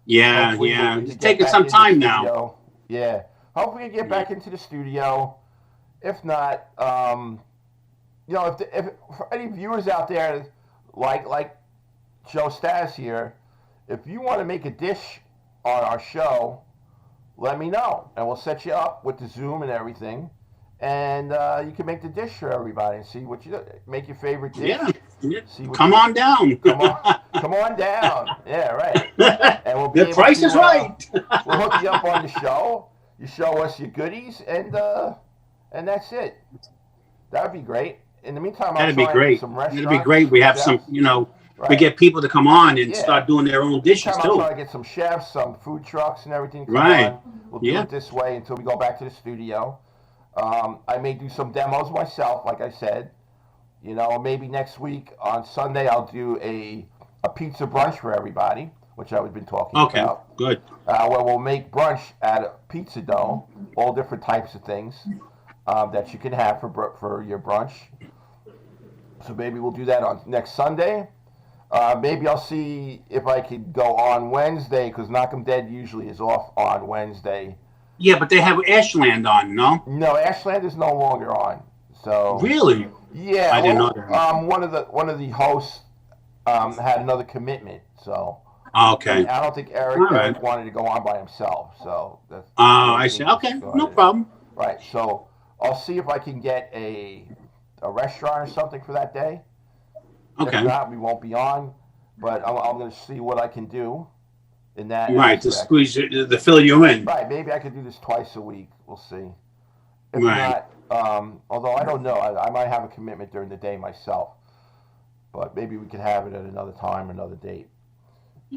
Yeah. It's taking some time now. Yeah. Hopefully we get back into the studio. If not, if for any viewers out there like Joe Stas here, if you want to make a dish on our show, let me know, and we'll set you up with the Zoom and everything, and you can make the dish for everybody and see what make your favorite dish. Yeah. See come on down. Come on down. Yeah, right. And we'll be the price is right. We'll hook you up on the show. You show us your goodies, and that's it. That'd be great. In the meantime, that'd be great. It'd be great. We have chefs. We get people to come on and start doing their own dishes too. I'll try to get some chefs, some food trucks, and everything. We'll do it this way until we go back to the studio. I may do some demos myself, like I said. Maybe next week on Sunday I'll do a pizza brunch for everybody, which I've been talking about. Okay, good. Where we'll make brunch out of pizza dough, all different types of things that you can have for your brunch. So maybe we'll do that on next Sunday. Maybe I'll see if I could go on Wednesday, because Knock 'em Dead usually is off on Wednesday. Yeah, but they have Ashland on, no? No, Ashland is no longer on. So really? Yeah, I didn't know that. One of the hosts had another commitment, so. Okay. I don't think Eric wanted to go on by himself, so. I see. Okay, no problem. Right. So I'll see if I can get a restaurant or something for that day. Okay. If not, we won't be on. But I'm going to see what I can do in that Right, to aspect. squeeze to fill you in. Right. Maybe I could do this twice a week. We'll see. If Right. not, although I don't know, I might have a commitment during the day myself. But maybe we could have it at another time, another date.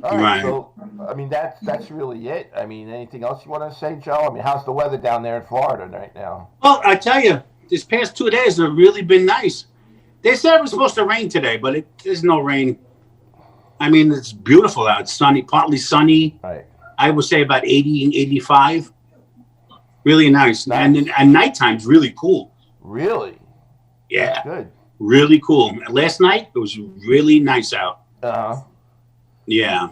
All right. Right. So, I mean, that's really it. I mean, anything else you want to say, Joe? I mean, how's the weather down there in Florida right now? Well, I tell you, this past 2 days have really been nice. They said it was supposed to rain today, but there's no rain. I mean, it's beautiful out. It's sunny, partly sunny. Right. I would say about 80 and 85. Really nice. Nice. And nighttime's really cool. Really? Yeah. That's good. Really cool. Last night, it was really nice out. Uh-huh. Yeah.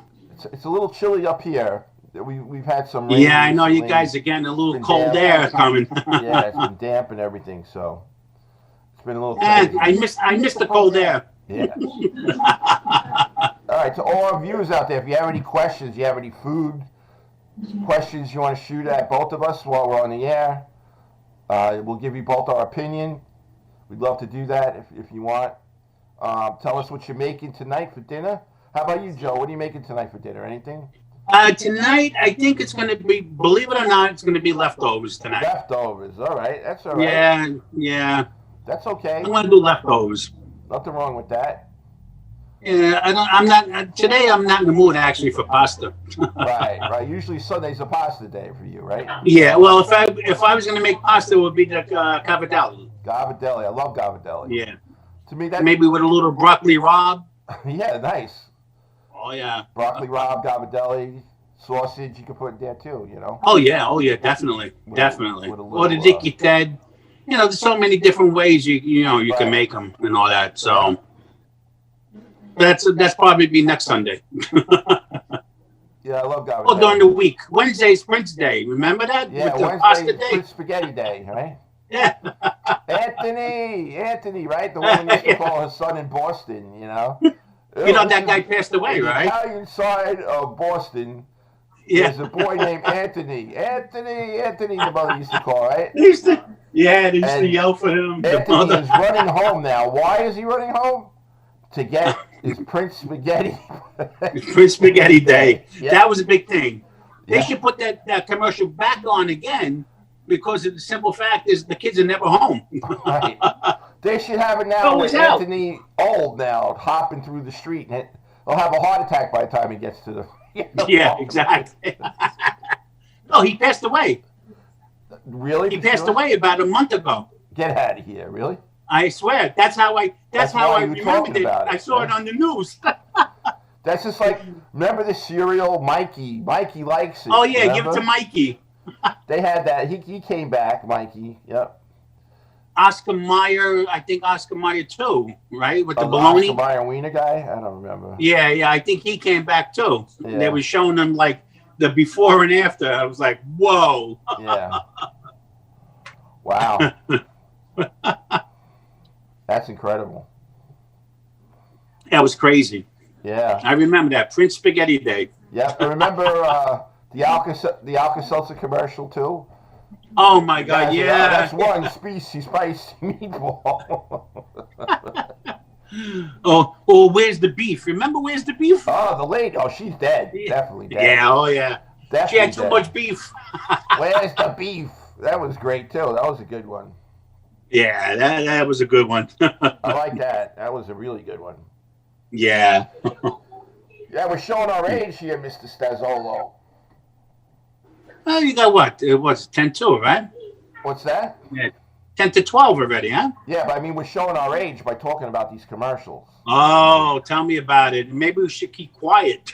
It's a little chilly up here. We've had some rain. Yeah, I know you recently. guys are getting a little Been cold damp. air coming. Yeah, it's been damp and everything, so it's been a little And crazy. I missed the cold air. Yeah. All right, to all our viewers out there, if you have any questions, you have any food questions you want to shoot at both of us while we're on the air, we'll give you both our opinion. We'd love to do that if you want. Tell us what you're making tonight for dinner. How about you, Joe? What are you making tonight for dinner? Anything? Tonight, I think it's going to be, believe it or not, it's going to be leftovers tonight. Leftovers. All right. That's all right. Yeah. That's okay. I'm going to do leftovers. Nothing wrong with that. Yeah, today I'm not in the mood actually for pasta. Right. Usually Sunday's a pasta day for you, right? Yeah, well, if I was going to make pasta, it would be the cavatelli. Gavadelli. I love Gavadelli. Yeah. To me, that Maybe with a little broccoli rabe. yeah, nice. Oh, yeah. Broccoli rabe, Gavadelli, sausage you can put in there too, you know. Oh, yeah, definitely. With Definitely. a little, Or the Dicky Ted. You know, there's so many different ways you Right. can make them and all that. So that's probably be next Sunday. Yeah, I love Gavadelli. Oh, during the week. Wednesday's Prince Day. Remember that? Yeah, With the pasta Wednesday, day. Prince Spaghetti Day, right? Yeah. Anthony, right? The one we used to call his son in Boston, you know. You know that guy passed away, In the right? Italian side of Boston, Yeah. there's a boy named Anthony. Anthony, the mother used to call, right? They used to And yell for him. The Anthony mother. is running home now. Why is he running home? To get his Prince Spaghetti. Prince Spaghetti Day. Yeah. That was a big thing. They Yeah. should put that commercial back on again because the simple fact is the kids are never home. Right. They should have it now Oh, with it's out. Anthony old now, hopping through the street. And he'll have a heart attack by the time he gets to the... Yeah, exactly. No, he passed away. Really? He passed away about a month ago. Get out of here, really? I swear. That's how I That's why you were remembered talking it. about it, I saw right? it on the news. That's just like, remember the cereal Mikey? Mikey likes it. Oh yeah, give it remember? to Mikey. They had that. He came back, Mikey. Yep. Oscar Mayer, I think Oscar Mayer too, right? With the Oh, baloney. Oscar Mayer Wiener guy? I don't remember. Yeah, I think he came back too. Yeah. They were showing them like the before and after. I was like, whoa. Yeah. Wow. That's incredible. That was crazy. Yeah. I remember that. Prince Spaghetti Day. Yep. I remember the Alka-Seltzer commercial too. Oh my God, Guys, yeah. that's one species spicy meatball. Oh, where's the beef? Remember where's the beef? Oh, the lady. Oh, she's dead. Definitely dead. Yeah, oh yeah. Definitely She had too dead. much beef. Where's the beef? That was great too. That was a good one. Yeah, that was a good one. I like that. That was a really good one. Yeah. Yeah, we're showing our age here, Mr. Stazzolo. Well, you got what? It was 10-2, right? What's that? 10 to 12 already, huh? Yeah, but I mean, we're showing our age by talking about these commercials. Oh, tell me about it. Maybe we should keep quiet.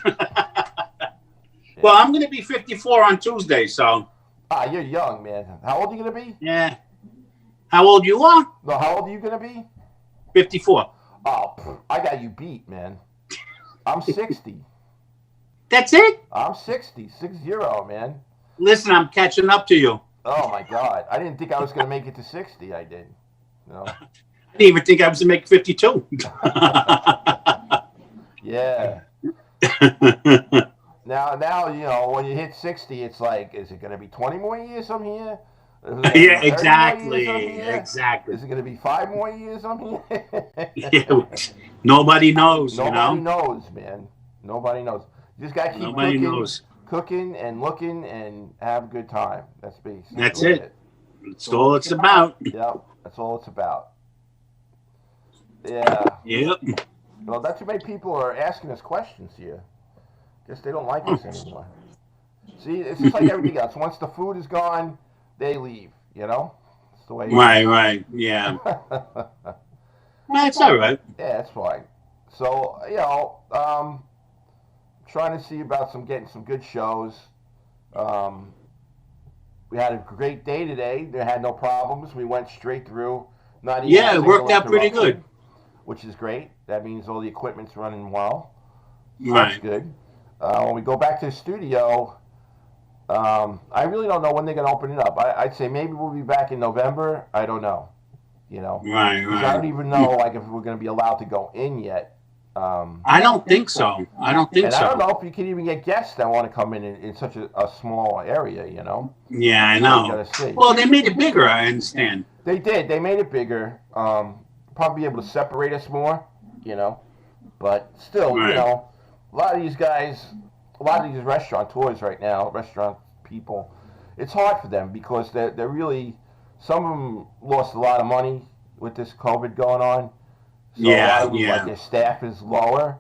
Well, I'm going to be 54 on Tuesday, so. Ah, you're young, man. How old are you going to be? Yeah. How old you are? No, how old are you going to be? 54. Oh, I got you beat, man. I'm 60. That's it? I'm 60, 60, man. Listen, I'm catching up to you. Oh, my God. I didn't think I was going to make it to 60. I did. No. I didn't even think I was going to make 52. Yeah. Now, you know, when you hit 60, it's like, is it going to be 20 more years from here? Yeah, 30 exactly. more years I'm here? Exactly. Is it going to be 5 more years I'm here? Yeah, nobody knows, Nobody knows, man. Nobody knows. You just got to keep Nobody knows. cooking and looking and have a good time. That's basically That's it. That's all it's about. Yep, that's all it's about. Yeah. Yep. Well, not too many people are asking us questions here. Guess they don't like us anymore. See, it's just like everything else. Once the food is gone, they leave. You know, it's the way. Right. Yeah. That's all right. Yeah, that's fine. So trying to see about getting some good shows. We had a great day today. They had no problems. We went straight through. It worked out pretty good. Which is great. That means all the equipment's running well. So Right. That's good. When we go back to the studio, I really don't know when they're going to open it up. I'd say maybe we'll be back in November. I don't know. You know. Right. I don't even know if we're going to be allowed to go in yet. I don't think so. I don't know if you can even get guests that want to come in such a small area, you know? Yeah, I know. Well, they made it bigger, I understand. They did. They made it bigger. Probably be able to separate us more, you know? But still, Right. You know, a lot of these restaurateurs right now, restaurant people, it's hard for them because they're really, some of them lost a lot of money with this COVID going on. So a lot of them, like their staff is lower,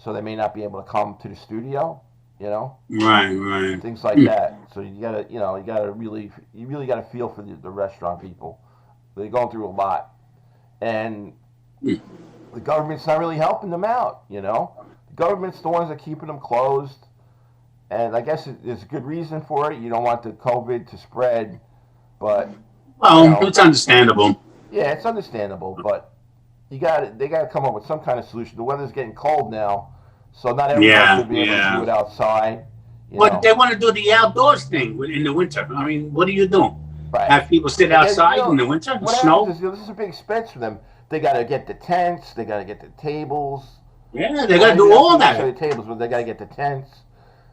so they may not be able to come to the studio, you know? Right. Things like that. So you really gotta feel for the restaurant people. They're going through a lot. And the government's not really helping them out, you know? The government's the ones that are keeping them closed. And I guess there's a good reason for it. You don't want the COVID to spread, but... Well, it's understandable. Yeah, it's understandable, but they got to come up with some kind of solution. The weather's getting cold now, so not everyone should be able to do it outside. But they want to do the outdoors thing in the winter. I mean, what are you doing? Right. Have people sit outside in the winter? Snow? This is a big expense for them. They got to get the tents. They got to get the tables. Yeah, they got to do all that. The tables, but they got to get the tents.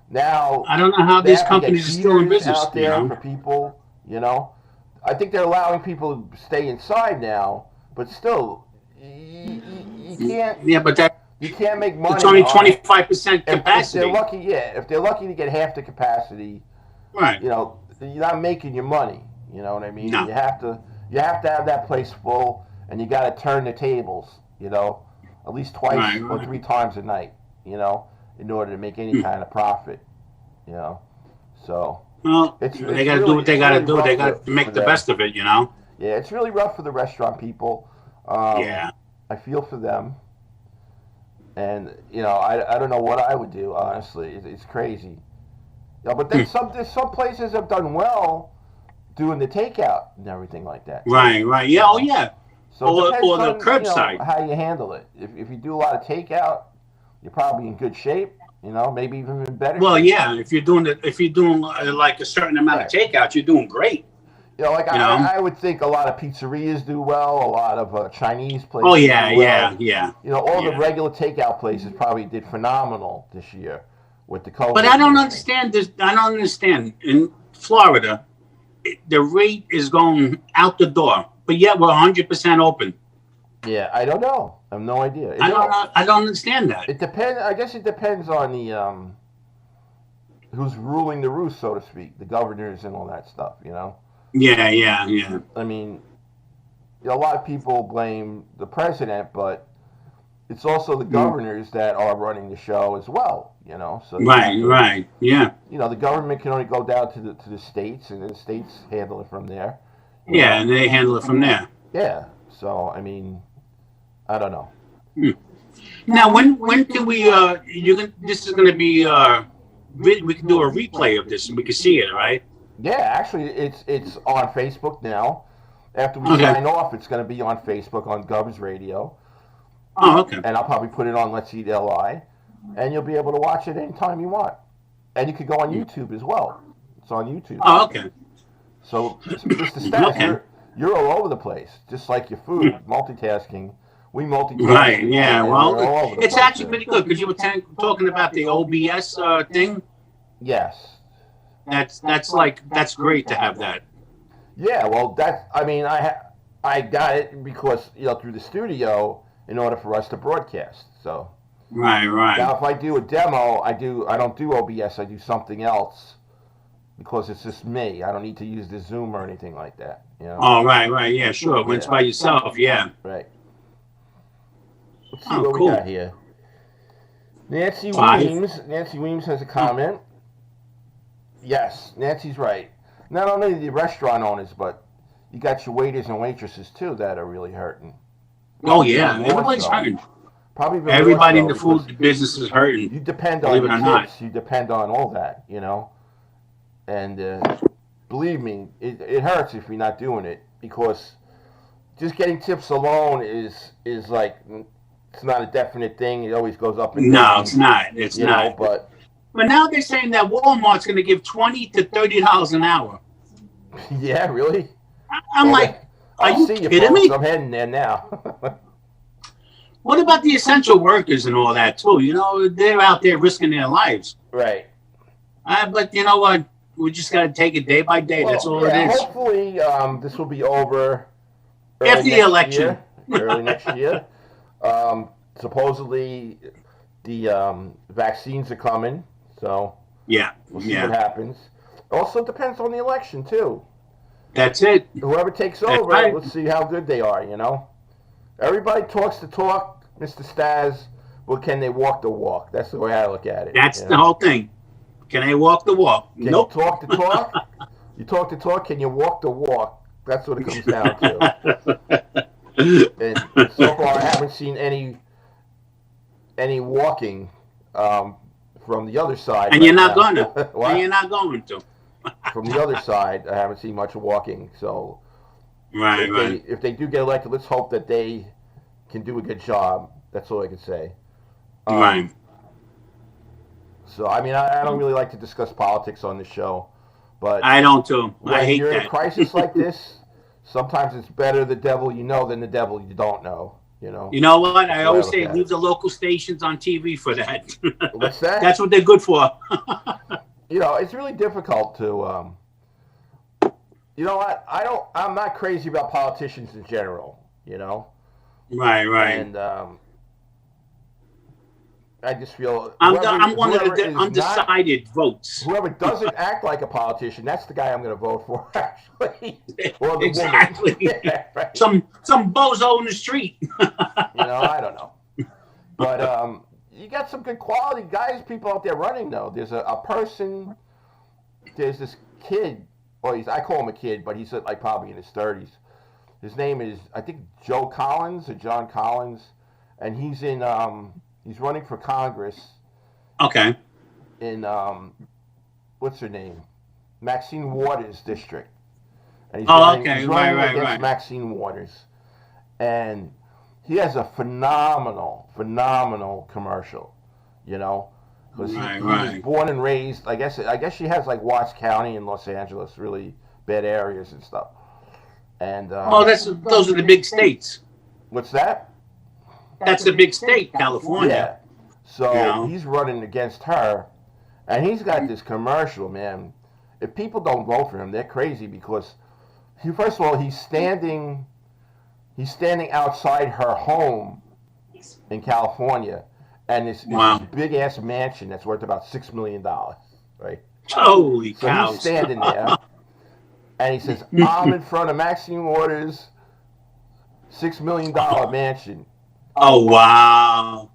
Now, I don't know how these companies are still in business out there for people. You know, I think they're allowing people to stay inside now, but still, you can't. Yeah, but you can't make money. It's only 25% capacity. If they're lucky to get half the capacity, right? You know, you're not making your money. You know what I mean? No. You have to have that place full, and you got to turn the tables. You know, at least twice or 3 times a night. You know, in order to make any kind of profit. You know, so. Well, they got to do what they got to do. They got to make the best of it. You know. Yeah, it's really rough for the restaurant people. I feel for them. And, you know, I don't know what I would do, honestly. It's crazy. You know, but there's some places have done well doing the takeout and everything like that. Right. Yeah, oh, yeah. So or the curbside. You know, how you handle it. If you do a lot of takeout, you're probably in good shape. You know, maybe even in better shape. Yeah, if you're doing like a certain amount of takeout, you're doing great. You know, I would think a lot of pizzerias do well, a lot of Chinese places. Oh yeah. You know, all the regular takeout places probably did phenomenal this year with the COVID. But I don't understand this. I don't understand. In Florida, the rate is going out the door, but yet we're 100% open. Yeah, I don't know. I have no idea. I don't understand that. It depends. I guess it depends on the who's ruling the roost, so to speak, the governors and all that stuff. You know. Yeah. I mean, a lot of people blame the president, but it's also the governors that are running the show as well. You know, so right, yeah. You know, the government can only go down to the states, and the states handle it from there. Yeah, and they handle it from there. Yeah. So I mean, I don't know. Now, when can we? This is going to be. We can do a replay of this, and we can see it, right? Yeah, actually, it's on Facebook now. After we sign off, it's going to be on Facebook on Govsradio. Oh, okay. And I'll probably put it on Let's Eat LI, and you'll be able to watch it anytime you want. And you could go on YouTube as well. It's on YouTube. Oh, okay. So, Mr. Status, you're all over the place, just like your food, multitasking. We multitask. Right, yeah. Well, it's actually pretty good because you were talking about the OBS thing. Yes. That's great to have that. Yeah, well, I got it because through the studio in order for us to broadcast. So Right. now, if I do a demo, I don't do OBS. I do something else because it's just me. I don't need to use the Zoom or anything like that. Oh, right. Yeah, sure. When it's by yourself, yeah. Right. Let's see Oh, what cool. we got here. Nancy 5. Weems. Nancy Weems has a comment. Yes, Nancy's right. Not only the restaurant owners, but you got your waiters and waitresses too that are really hurting. Oh, yeah. More Everybody's so. hurting. Probably even Everybody more in so the because food business is hurting. you depend on Believe your it or not. tips. You depend on all that, And believe me, it hurts if you're not doing it because just getting tips alone is like it's not a definite thing. It always goes up and down. No, it's not. It's not. But now they're saying that Walmart's going to give $20 to $30 an hour. yeah, really. I'm like, are you kidding me? I'm heading there now. What about the essential workers and all that too? They're out there risking their lives. Right. But you know what? We just got to take it day by day. That's all it is. Hopefully, this will be over after the election. Early next year. Supposedly, the vaccines are coming, so we'll see what happens. Also, depends on the election too. That's it. Whoever takes over, let's see how good they are. Everybody talks the talk, Mr. Staz, but can they walk the walk? That's the way I look at it. That's the whole thing. Can they walk the walk? Can you talk the talk? You talk the talk, can you walk the walk? That's what it comes down to. And so far, I haven't seen any walking from the other side. And you're not going to. And you're not going to. From the other side, I haven't seen much walking. So if they do get elected, let's hope that they can do a good job. That's all I can say. Right. So, I don't really like to discuss politics on this show, but I don't too. I hate you're that. in a crisis like this, sometimes it's better the devil you know than the devil you don't know. You know what? I always say leave the local stations on TV for that. What's that? That's what they're good for. It's really difficult to. You know what? I'm not crazy about politicians in general. Right. And I just feel I'm one of the undecided votes. Whoever doesn't act like a politician, that's the guy I'm going to vote for. Actually, or the exactly. Yeah, right. Some bozo in the street. I don't know, but you got some good quality guys, people out there running though. There's a person. There's this kid. Well, I call him a kid, but he's like probably in his 30s. His name is, I think, Joe Collins or John Collins, and he's in. He's running for Congress. Okay. In what's her name? Maxine Waters' district. And he's running against Maxine Waters, and he has a phenomenal commercial. Because he was born and raised. I guess she has like Watts County in Los Angeles, really bad areas and stuff. And those are the big states. What's that? That's the big state, California. Yeah. So he's running against her, and he's got this commercial, man. If people don't vote for him, they're crazy because first of all, he's standing outside her home in California, and this big ass mansion that's worth about $6 million, right? Holy cow! So he's standing there, and he says, "I'm in front of Maxine Waters' $6 million mansion." Oh wow!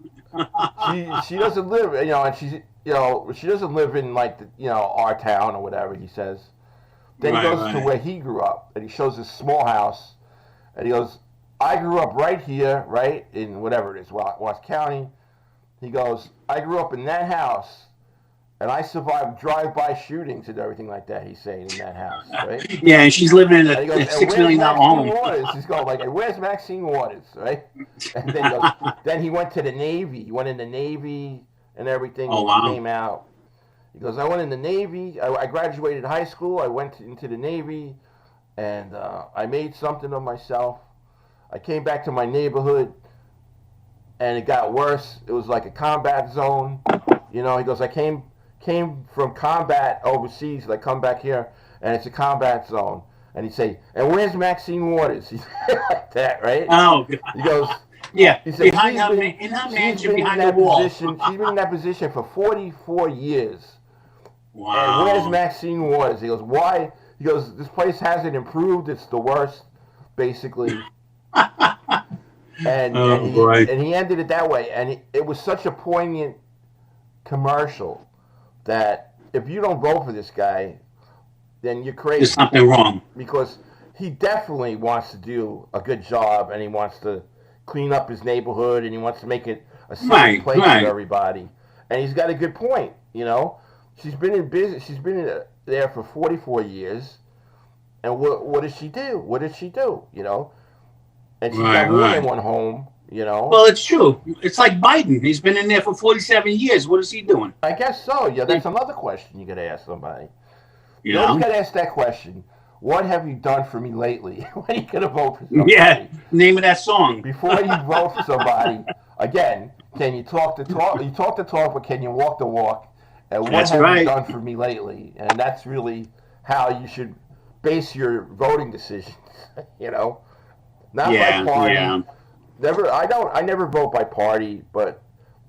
She doesn't live, and she doesn't live in like our town or whatever. He says. Then he goes to where he grew up, and he shows this small house, and he goes, "I grew up right here, right in whatever it is, Watts County." He goes, "I grew up in that house, and I survived drive-by shootings and everything like that." He's saying in that house, right? Yeah, and she's living in a $6 million home. He's going like, "Where's Maxine Waters?" Right? And then he goes, then he went to the Navy. He went in the Navy and everything. Oh wow! He came out. He goes, "I went in the Navy. I graduated high school. I went into the Navy, and I made something of myself. I came back to my neighborhood, and it got worse. It was like a combat zone. He goes, I came from combat overseas. I come back here, and it's a combat zone. and he'd say, "And where's Maxine Waters?" He'd say like that, right? Oh, God. He goes, Yeah, he said, behind her, in her mansion, behind the that wall. position. She's been in that position for 44 years. Wow. And where's Maxine Waters? He goes, why? He goes, this place hasn't improved. It's the worst, basically. And he ended it that way. And it was such a poignant commercial that if you don't vote for this guy, then you're crazy. There's something wrong. Because he definitely wants to do a good job, and he wants to clean up his neighborhood, and he wants to make it a safe place for everybody. And he's got a good point, you know. She's been in business. She's been there for 44 years, and what does she do? What did she do? You know, and she's got more than one home. You know. Well, it's true. It's like Biden. He's been in there for 47 years. What is he doing? I guess so. Yeah, that's another question you got to ask somebody. You know, you got to ask that question. What have you done for me lately? When are you going to vote for somebody? Yeah, name of that song. Before you vote for somebody, again, can you talk the talk? You talk the talk, but can you walk the walk? And what have you done for me lately? And that's really how you should base your voting decisions. You know, not by party. Yeah. I never vote by party, but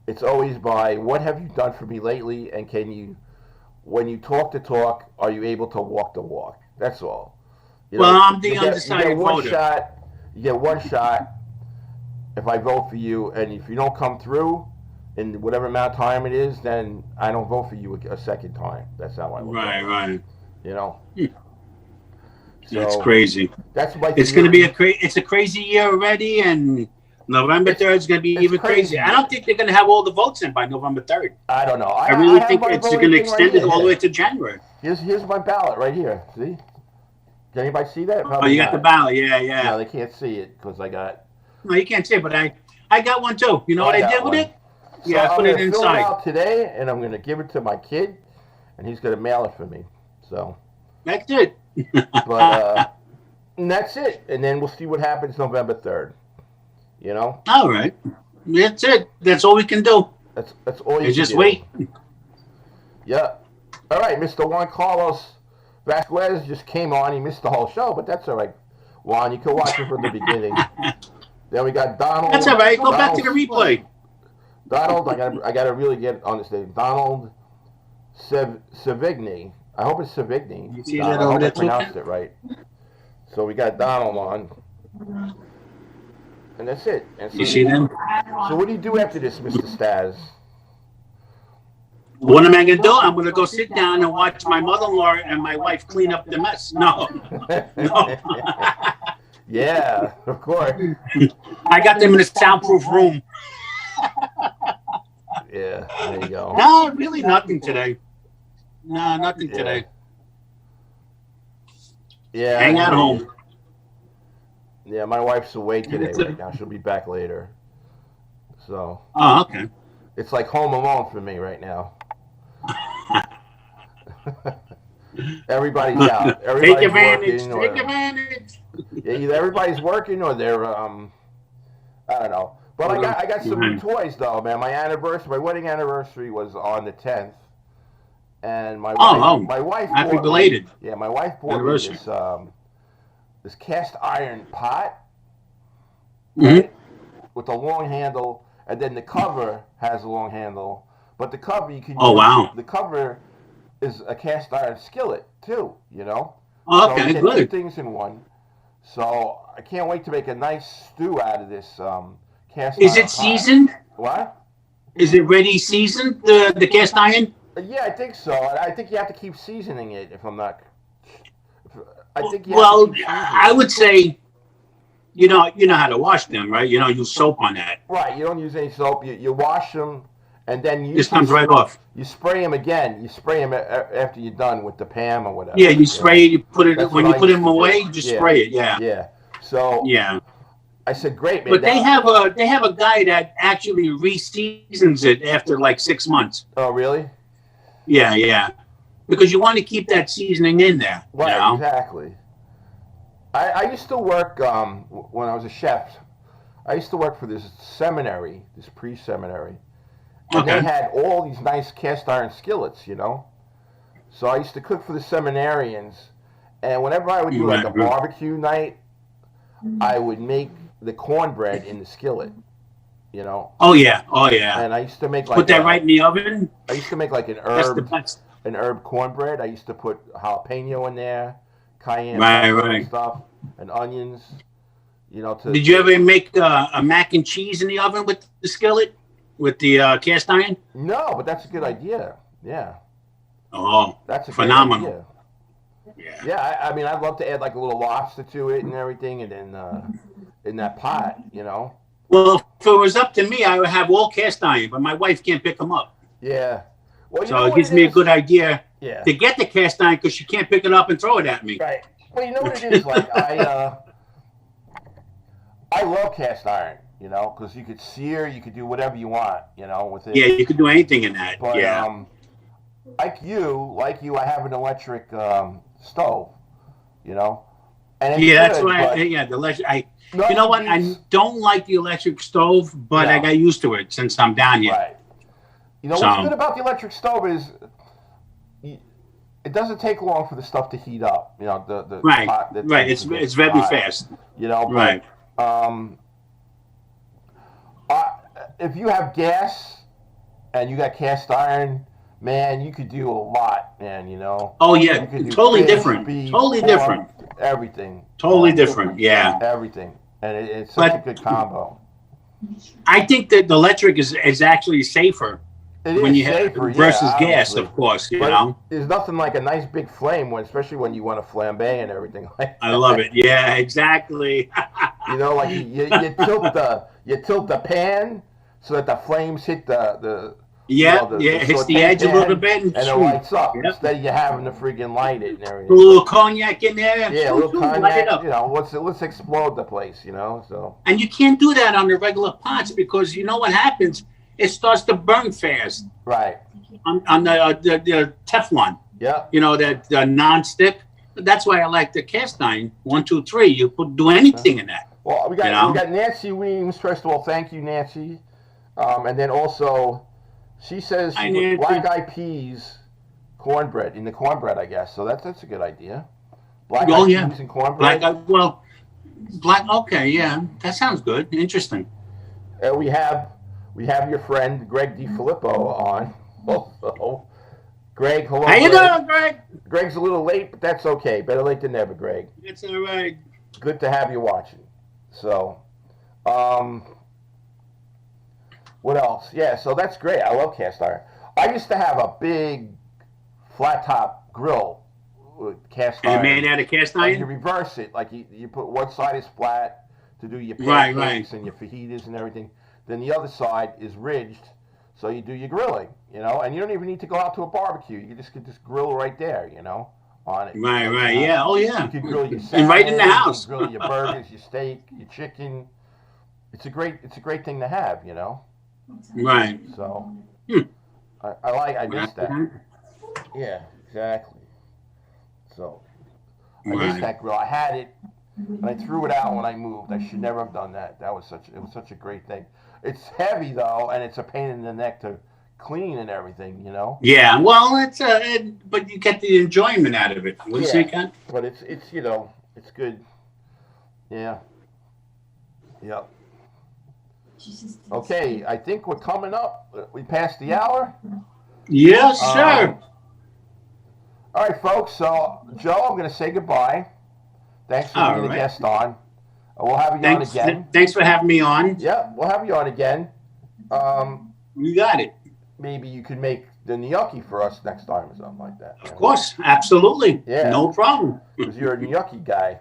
it's always by what have you done for me lately, and can you, when you talk the talk, are you able to walk the walk? That's all. You know, well, I'm the undecided voter. You get one shot if I vote for you, and if you don't come through in whatever amount of time it is, then I don't vote for you a second time. That's how I look at it. Right. You know? So, that's crazy. That's my It's going to be it's a crazy year already, and November 3rd is going to be even crazy. I don't think they're going to have all the votes in by November 3rd. I don't know. I really think it's going to extend it all the way to January. Here's my ballot right here. See? Can anybody see that? Probably you got the ballot. Yeah. No, they can't see it because I got... No, you can't see it, but I got one too. You know what I did with it? So yeah, I put it inside. I'm going to fill it out today, and I'm going to give it to my kid, and he's going to mail it for me. So... That's it. But and that's it. And then we'll see what happens November 3rd. You know? All right. That's it. That's all we can do. That's all you can just do. Wait. Yeah. All right, Mr. Juan Carlos Vasquez just came on. He missed the whole show, but that's all right. Juan, you can watch it from the beginning. Then we got Donald. That's all right. Go back to the replay. Donald, I got to really get on this name. Donald Savigny. I hope it's Savigny. You see that over there too? I pronounced it right. So we got Donald on. And that's it. And so, you see them? So what do you do after this, Mr. Staz? What am I going to do? I'm going to go sit down and watch my mother-in-law and my wife clean up the mess. No. Yeah, of course. I got them in a soundproof room. Yeah, there you go. No, really nothing today. No, nothing today. Yeah. Hang at home. Yeah, my wife's away today right now. She'll be back later. So. Oh, okay. It's like Home Alone for me right now. Everybody's out. Everybody's Take advantage. Working Take advantage. Yeah, either everybody's working or they're I don't know. But I got some new toys though, man. My wedding anniversary was on the 10th. And my wife happy belated. My wife bought me this cast iron pot, right, with a long handle, and then the cover has a long handle. But the cover you can use, the cover is a cast iron skillet too, you know. Oh, okay, so good. 2 things in one. So I can't wait to make a nice stew out of this cast iron. Is it seasoned? What? Is it ready seasoned, the cast iron? Yeah, I think so. I think you have to keep seasoning it if I'm not... I think I would say, you know how to wash them, right? You don't use soap on that. Right, you don't use any soap. You wash them, and then you... This comes right off. You spray them again. You spray them after you're done with the Pam or whatever. Yeah, you spray it. You put it... When you put them away, you just spray it, yeah. Yeah. So... Yeah. I said, great, man. But they have a guy that actually re-seasons it after like 6 months. Oh, really? Yeah. Because you want to keep that seasoning in there. Right, you know? Exactly. I used to work, when I was a chef, I used to work for this seminary, this pre-seminary. And they had all these nice cast iron skillets, you know. So I used to cook for the seminarians, And whenever I would do like a Right. barbecue night, I would make the cornbread in the skillet, you know. Oh yeah. Oh yeah. And I used to make Put that right in the oven. I used to make like That's the best. an herb cornbread. I used to put jalapeno in there, cayenne Right, pepper right. and stuff, and onions. You know, Did you ever make a mac and cheese in the oven with the skillet, with the cast iron? No, but that's a good idea. Yeah, Oh, that's a phenomenal. Great idea. Yeah. Yeah, I mean, I'd love to add like a little lobster to it and everything, and then in that pot, you know. Well, if it was up to me, I would have all cast iron, but my wife can't pick them up. Yeah. Well, you So know it what gives me a is? good idea Yeah. to get the cast iron because she can't pick it up and throw it at me. Right. Well, you know what it is like. I love cast iron, you know, because you could sear, you could do whatever you want, you know, with it. Yeah, you could do anything in that. But Yeah. like you, I have an electric stove, you know. And it's Yeah, that's good, why. but Yeah, the electric. You nothing know what? beats- I don't like the electric stove, but I No. got used to it since I'm down here. Right. You know So- what's good about the electric stove is it doesn't take long for the stuff to heat up. You know, the Right, pot that right. tends to get It's very hot, fast. You know, but, Right. If you have gas and you got cast iron, man, you could do a lot, man. You know. Oh yeah, You could do totally fish, different. beef, Totally pork, different. Everything. Totally different. Yeah. Everything, and it's such a But- good combo. I think that the electric is actually safer It when is you safer, yeah, versus gas, obviously. of course. You But know. there's nothing like a nice big flame, especially when you want to flambe and everything like that. I love it. Yeah, exactly. You know, like you tilt the pan so that the flames hit the Yeah, you know, yeah. It hits the saute edge a pan, little bit and it shoot. lights up Yep. instead of you having to freaking light it and A everything. little cognac in there. Yeah, a shoot, little shoot, light it cognac. up. You know, let's explode the place. You know, so And you can't do that on the regular pots because you know what happens? It starts to burn fast right. on the Teflon. Yeah. You know, that non-stick. That's why I like the cast iron. 1, 2, 3. You could do anything in that. Well, we got You know? we got Nancy Weems. First of all, thank you, Nancy. And then also, she says Hi, she put Nancy. black eyed peas cornbread in the cornbread, I guess. So that's a good idea. Black Oh, eyed yeah. peas and cornbread. Black. Okay, yeah, that sounds good. Interesting. And we have your friend Greg DiFilippo on also. Greg, hello. How you Greg. doing, Greg? Greg's a little late, but that's okay. Better late than never, Greg. It's all right. Good to have you watching. So, what else? Yeah, so that's great. I love cast iron. I used to have a big flat top grill with cast And iron. made out of cast And you iron. reverse it. Like you put one side is flat to do your Right, pancakes right. and your fajitas and everything. Then the other side is ridged, so you do your grilling, you know. And you don't even need to go out to a barbecue. You just get this grill right there, you know, on it. Right. Yeah. Oh, yeah. You can grill your salad, And right in the you can house. grill your burgers, your steak, your chicken. It's a great thing to have, you know. Right. So Hmm. I miss that. Yeah, exactly. So I miss Right. that grill. I had it, and I threw it out when I moved. I should never have done that. It was such a great thing. It's heavy though, and it's a pain in the neck to clean and everything, you know. Yeah. Well, but you get the enjoyment out of it. What do you Yeah. say, Ken? But it's you know, it's good. Yeah. Yep. Okay, I think we're coming up. We passed the hour. Yes, sir. All right, folks. So, Joe, I'm going to say goodbye. Thanks for All being a right. guest on. We'll have you Thanks. on again. Thanks for having me on. Yeah, we'll have you on again. You got it. Maybe you could make the gnocchi for us next time or something like that. Of course. Absolutely. Yeah. No problem. Because you're a gnocchi guy.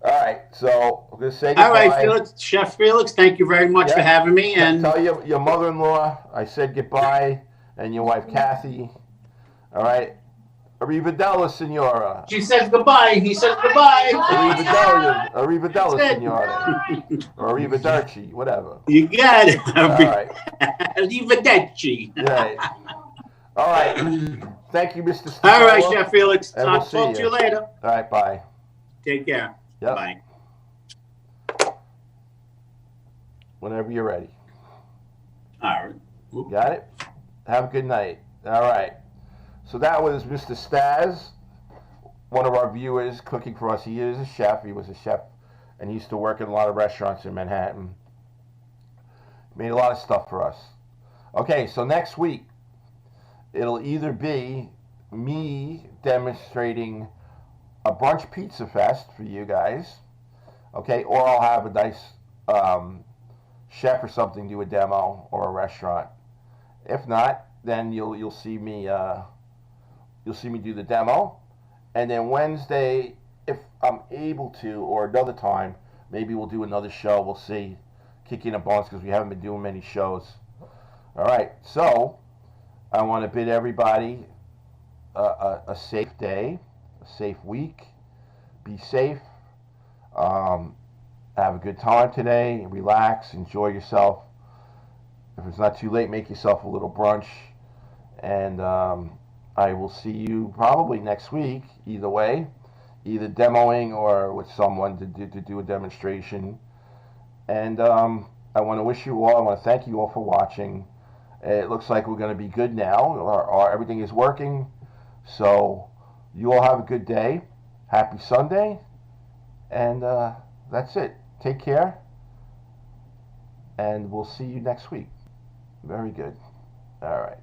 All right, so I'm going to say goodbye. All right, Felix, Chef Felix, thank you very much Yeah. for having me. And Tell your mother-in-law I said goodbye, and your wife Kathy. All right, arrivederla, signora. she says goodbye. He says goodbye. Arrivederla, That's it. signora. Or arrivederci, whatever. You got it. All right, Arrivederci. right. All right. Thank you, Mr. Sticola. All right, Chef Felix. And I'll we'll see talk to you. you later. All right, bye. Take care. Yep. Bye. Whenever you're ready. All right. Got it? Have a good night. All right. So that was Mr. Staz. one of our viewers cooking for us. He is a chef. He was a chef, and he used to work in a lot of restaurants in Manhattan. Made a lot of stuff for us. Okay, so next week, it'll either be me demonstrating a brunch pizza fest for you guys, okay, or I'll have a nice chef or something do a demo, or a restaurant. If not, then you'll see me do the demo, and then Wednesday, if I'm able to, or another time, maybe we'll do another show. We'll see, kicking a bones because we haven't been doing many shows. All right, so I want to bid everybody a safe day, a safe week. Be safe. Have a good time today. Relax. Enjoy yourself. If it's not too late, make yourself a little brunch. And I will see you probably next week, either way, either demoing or with someone to do a demonstration. And I want to wish you all, I want to thank you all for watching. It looks like we're going to be good now. Everything is working. So you all have a good day. Happy Sunday. And that's it. Take care. And we'll see you next week. Very good. All right.